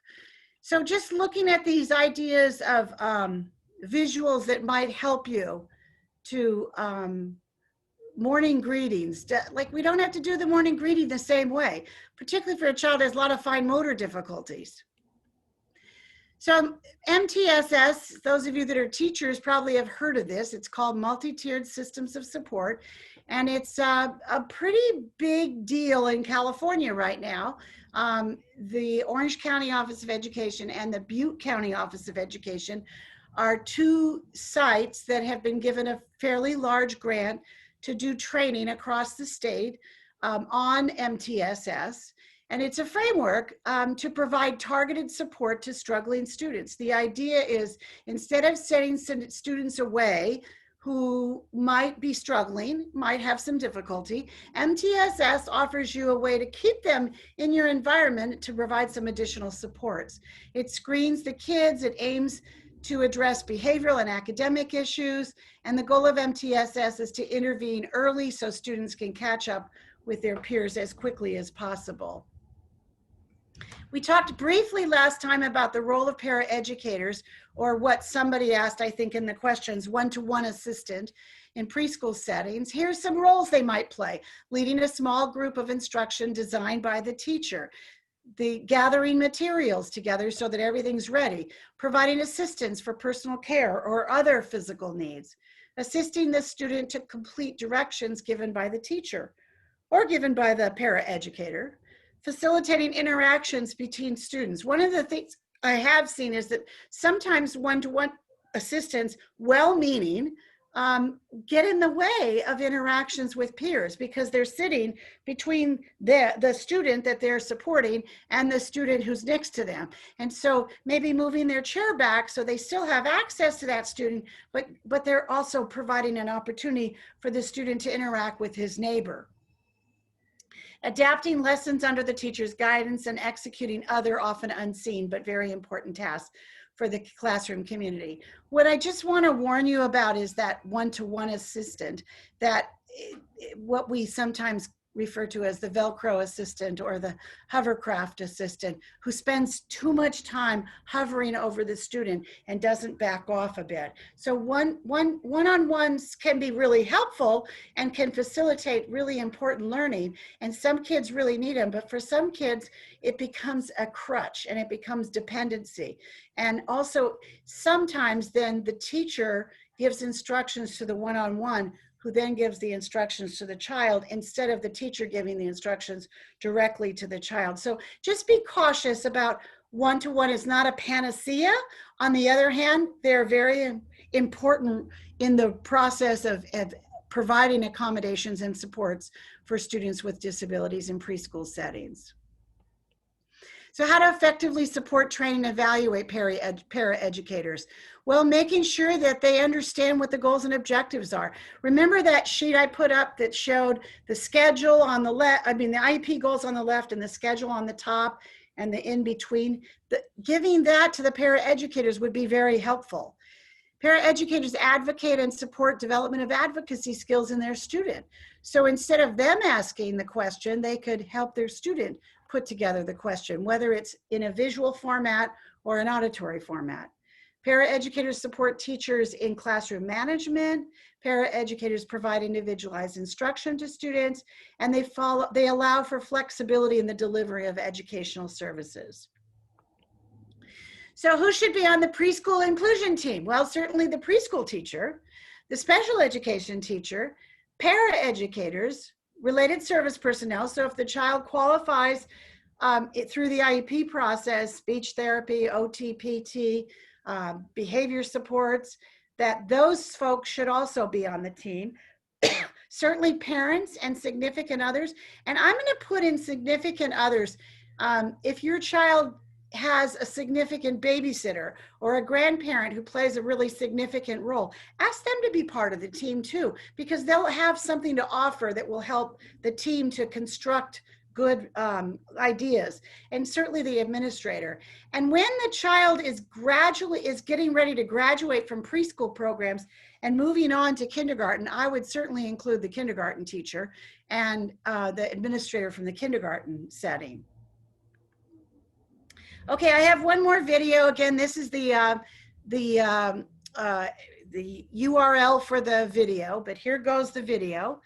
So just looking at these ideas of visuals that might help you to morning greetings. Like, we don't have to do the morning greeting the same way, particularly for a child who has a lot of fine motor difficulties. So MTSS, those of you that are teachers probably have heard of this. It's called Multi-Tiered Systems of Support. And it's a pretty big deal in California right now. The Orange County Office of Education and the Butte County Office of Education are two sites that have been given a fairly large grant to do training across the state on MTSS. And it's a framework to provide targeted support to struggling students. The idea is, instead of sending students away who might be struggling, might have some difficulty, MTSS offers you a way to keep them in your environment to provide some additional supports. It screens the kids, it aims to address behavioral and academic issues, and the goal of MTSS is to intervene early so students can catch up with their peers as quickly as possible. We talked briefly last time about the role of paraeducators, or what somebody asked, I think, in the questions, one-to-one assistant in preschool settings. Here's some roles they might play: leading a small group of instruction designed by the teacher, the gathering materials together so that everything's ready, providing assistance for personal care or other physical needs, assisting the student to complete directions given by the teacher or given by the paraeducator, facilitating interactions between students. One of the things I have seen is that sometimes one-to-one assistants, well-meaning, get in the way of interactions with peers because they're sitting between the student that they're supporting and the student who's next to them. And so maybe moving their chair back so they still have access to that student, but they're also providing an opportunity for the student to interact with his neighbor. Adapting lessons under the teacher's guidance and executing other often unseen but very important tasks for the classroom community. What I just want to warn you about is that one-to-one assistant, that what we sometimes refer to as the Velcro assistant or the hovercraft assistant, who spends too much time hovering over the student and doesn't back off a bit. So one-on-ones can be really helpful and can facilitate really important learning, and some kids really need them, but for some kids it becomes a crutch and it becomes dependency. And also sometimes then the teacher gives instructions to the one-on-one, who then gives the instructions to the child instead of the teacher giving the instructions directly to the child. So just be cautious about one-to-one is not a panacea. On the other hand, they're very important in the process of providing accommodations and supports for students with disabilities in preschool settings. So how to effectively support, train, and evaluate para-educators? Well, making sure that they understand what the goals and objectives are. Remember that sheet I put up that showed the schedule on the left, the IEP goals on the left and the schedule on the top and the in-between? Giving that to the para-educators would be very helpful. Para-educators advocate and support development of advocacy skills in their student. So instead of them asking the question, they could help their student put together the question, whether it's in a visual format or an auditory format. Para-educators support teachers in classroom management. Para-educators provide individualized instruction to students, and they allow for flexibility in the delivery of educational services. So who should be on the preschool inclusion team? Well, certainly the preschool teacher, the special education teacher, para-educators, related service personnel. So if the child qualifies through the IEP process, speech therapy, OT, PT, behavior supports, that those folks should also be on the team. Certainly parents and significant others. And I'm going to put in significant others. If your child has a significant babysitter or a grandparent who plays a really significant role, ask them to be part of the team too, because they'll have something to offer that will help the team to construct good ideas, and certainly the administrator. And when the child is getting ready to graduate from preschool programs and moving on to kindergarten, I would certainly include the kindergarten teacher and the administrator from the kindergarten setting. Okay, I have one more video. Again, this is the URL for the video, but here goes the video.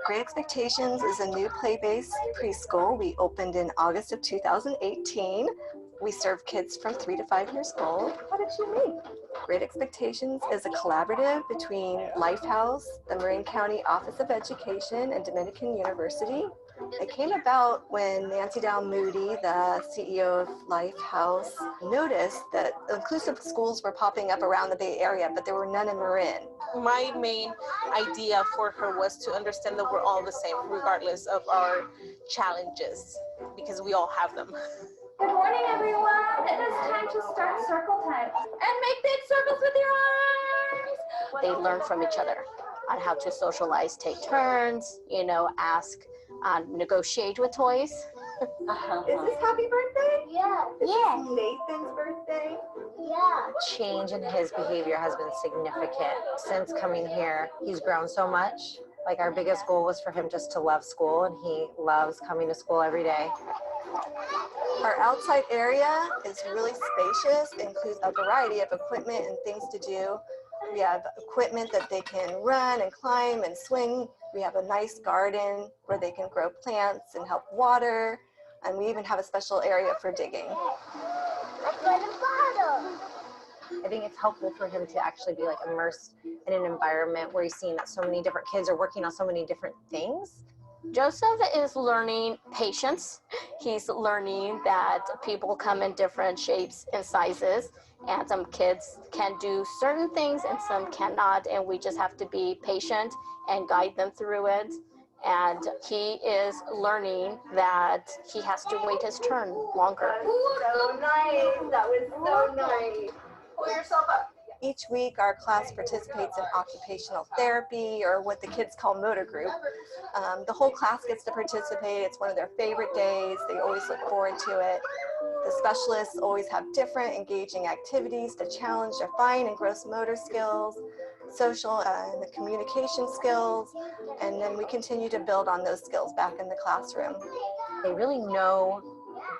Great Expectations is a new play-based preschool. We opened in August of 2018. We serve kids from 3 to 5 years old. What did you mean? Great Expectations is a collaborative between Lifehouse, the Marin County Office of Education, and Dominican University. It came about when Nancy Dow Moody, the CEO of Lifehouse, noticed that inclusive schools were popping up around the Bay Area, but there were none in Marin. My main idea for her was to understand that we're all the same, regardless of our challenges, because we all have them. Good morning, everyone. It is time to start circle time. And make big circles with your arms. They learn from each other on how to socialize, take turns, ask, negotiate with toys. Is this happy birthday? Yeah. Is this Nathan's birthday? Yeah. Change in his behavior has been significant since coming here. He's grown so much. Like, our biggest goal was for him just to love school, and he loves coming to school every day. Our outside area is really spacious, includes a variety of equipment and things to do. We have equipment that they can run and climb and swing. We have a nice garden where they can grow plants and help water. And we even have a special area for digging. I think it's helpful for him to actually be immersed in an environment where he's seeing that so many different kids are working on so many different things. Joseph is learning patience. He's learning that people come in different shapes and sizes, and some kids can do certain things and some cannot, and we just have to be patient and guide them through it. And he is learning that he has to wait his turn longer. So nice. That was so nice. Pull yourself up. Each week, our class participates in occupational therapy, or what the kids call motor group. The whole class gets to participate. It's one of their favorite days. They always look forward to it. The specialists always have different engaging activities to challenge their fine and gross motor skills, social and the communication skills, and then we continue to build on those skills back in the classroom. They really know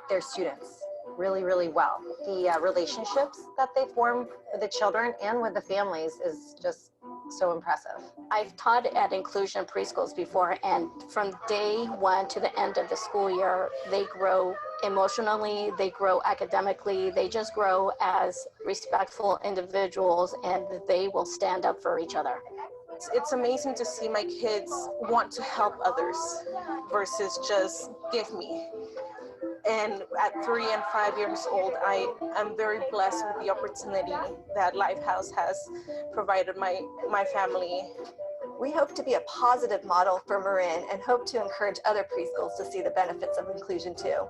their students really, really well. The relationships that they form with the children and with the families is just so impressive. I've taught at inclusion preschools before, and from day one to the end of the school year, they grow emotionally, they grow academically, they just grow as respectful individuals, and they will stand up for each other. It's amazing to see my kids want to help others versus just give me. And at 3 and 5 years old, I am very blessed with the opportunity that Lifehouse has provided my family. We hope to be a positive model for Marin and hope to encourage other preschools to see the benefits of inclusion too.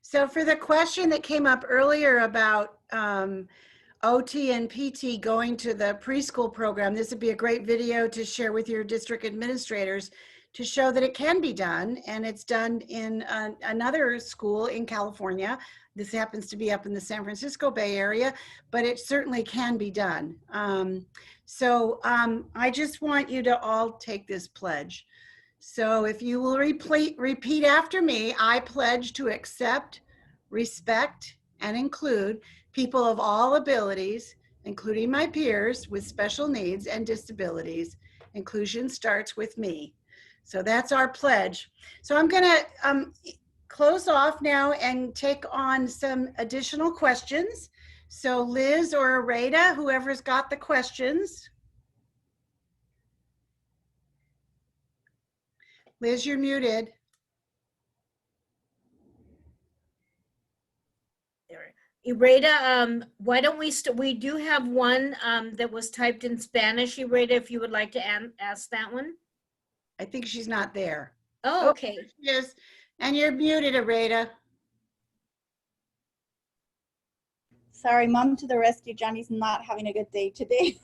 So for the question that came up earlier about OT and PT going to the preschool program, this would be a great video to share with your district administrators to show that it can be done, and it's done in another school in California. This happens to be up in the San Francisco Bay Area, but it certainly can be done. I just want you to all take this pledge. So if you will repeat after me, I pledge to accept, respect, and include people of all abilities, including my peers with special needs and disabilities. Inclusion starts with me. So that's our pledge. So I'm going to close off now and take on some additional questions. So Liz or Areta, whoever's got the questions. Liz, you're muted. Ireda, why don't we do have one that was typed in Spanish, Ireda, if you would like to ask that one. I think she's not there. Oh, okay. There she is. And you're muted, Areta. Sorry, mom to the rescue. Johnny's not having a good day today.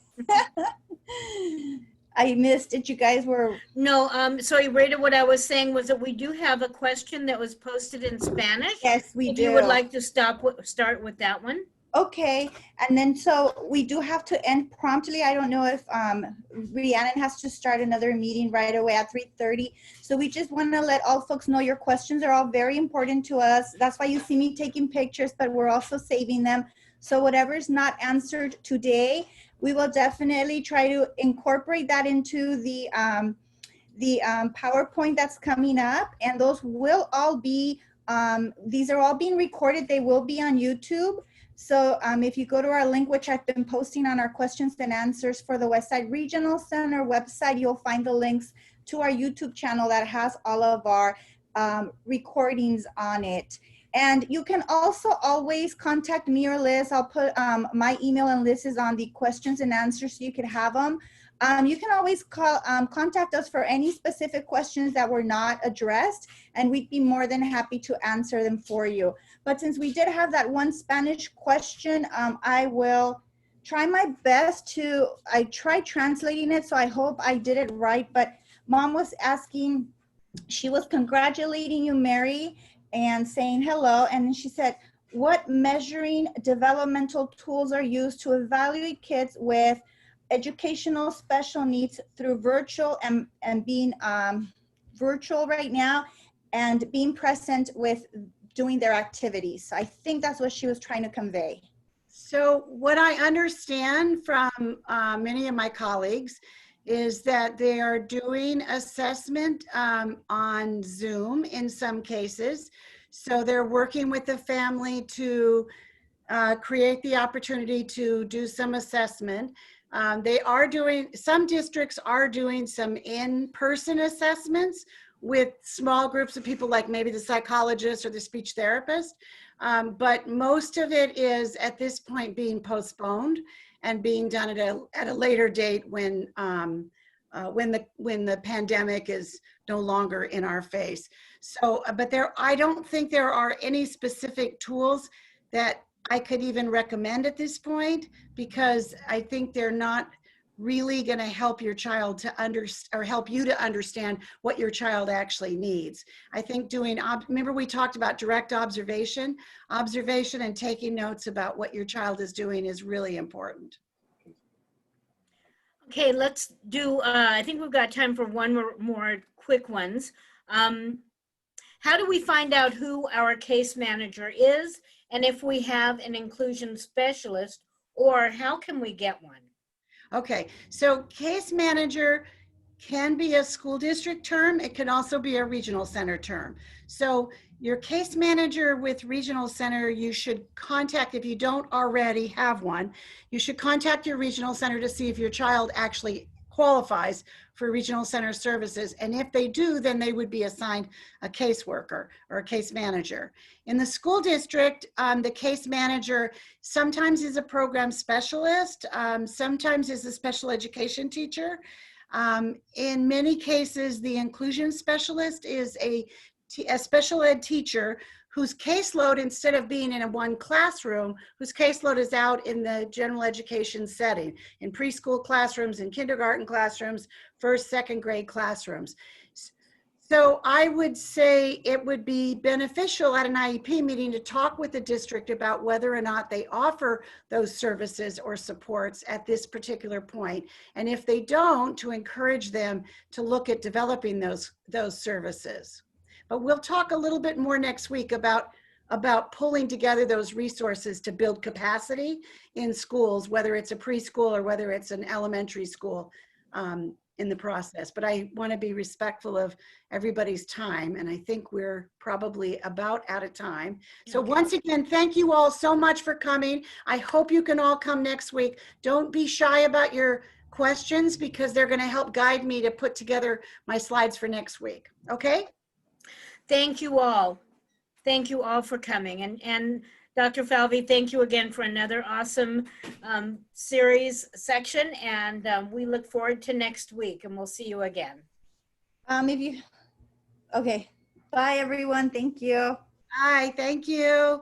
I missed it. You guys were. No, sorry, Rita, what I was saying was that we do have a question that was posted in Spanish. Yes, we do. If you would like to start with that one. Okay, and then so we do have to end promptly. I don't know if Rhiannon has to start another meeting right away at 3:30. So we just want to let all folks know your questions are all very important to us. That's why you see me taking pictures, but we're also saving them. So whatever is not answered today, we will definitely try to incorporate that into the PowerPoint that's coming up, and those will all be, these are all being recorded. They will be on YouTube. So if you go to our link, which I've been posting on our questions and answers for the Westside Regional Center website, you'll find the links to our YouTube channel that has all of our recordings on it. And you can also always contact me or Liz. I'll put my email and Liz's on the questions and answers so you can have them. You can always contact us for any specific questions that were not addressed, and we'd be more than happy to answer them for you. But since we did have that one Spanish question, I will try my best to, I tried translating it, so I hope I did it right. But mom was asking, she was congratulating you, Mary, and saying hello. And then she said, what measuring developmental tools are used to evaluate kids with educational special needs through virtual and being virtual right now and being present with doing their activities? I think that's what she was trying to convey. So what I understand from many of my colleagues is that they are doing assessment on Zoom in some cases. So they're working with the family to create the opportunity to do some assessment. They are doing, some districts are doing some in-person assessments with small groups of people, like maybe the psychologist or the speech therapist. But most of it is at this point being postponed and being done at a later date when the pandemic is no longer in our face. So, but I don't think there are any specific tools that I could even recommend at this point, because I think they're not really going to help your child to understand, or help you to understand what your child actually needs. I think doing, remember we talked about direct observation and taking notes about what your child is doing is really important. Okay, let's do, I think we've got time for one more quick ones. How do we find out who our case manager is, and if we have an inclusion specialist or how can we get one? Okay, so case manager can be a school district term. It can also be a regional center term. So your case manager with regional center, you should contact, if you don't already have one, you should contact your regional center to see if your child actually qualifies for regional center services. And if they do, then they would be assigned a caseworker or a case manager. In the school district, the case manager sometimes is a program specialist, sometimes is a special education teacher. In many cases, the inclusion specialist is a special ed teacher whose caseload, instead of being in a one classroom, whose caseload is out in the general education setting, in preschool classrooms, in kindergarten classrooms, first, second grade classrooms. So I would say it would be beneficial at an IEP meeting to talk with the district about whether or not they offer those services or supports at this particular point. And if they don't, to encourage them to look at developing those services. But we'll talk a little bit more next week about pulling together those resources to build capacity in schools, whether it's a preschool or whether it's an elementary school in the process. But I want to be respectful of everybody's time, and I think we're probably about out of time. So once again, thank you all so much for coming. I hope you can all come next week. Don't be shy about your questions, because they're going to help guide me to put together my slides for next week. Okay? Thank you all. Thank you all for coming. And Dr. Falvey, thank you again for another awesome series section. And we look forward to next week, and we'll see you again. Okay. Bye, everyone. Thank you. Bye. Thank you.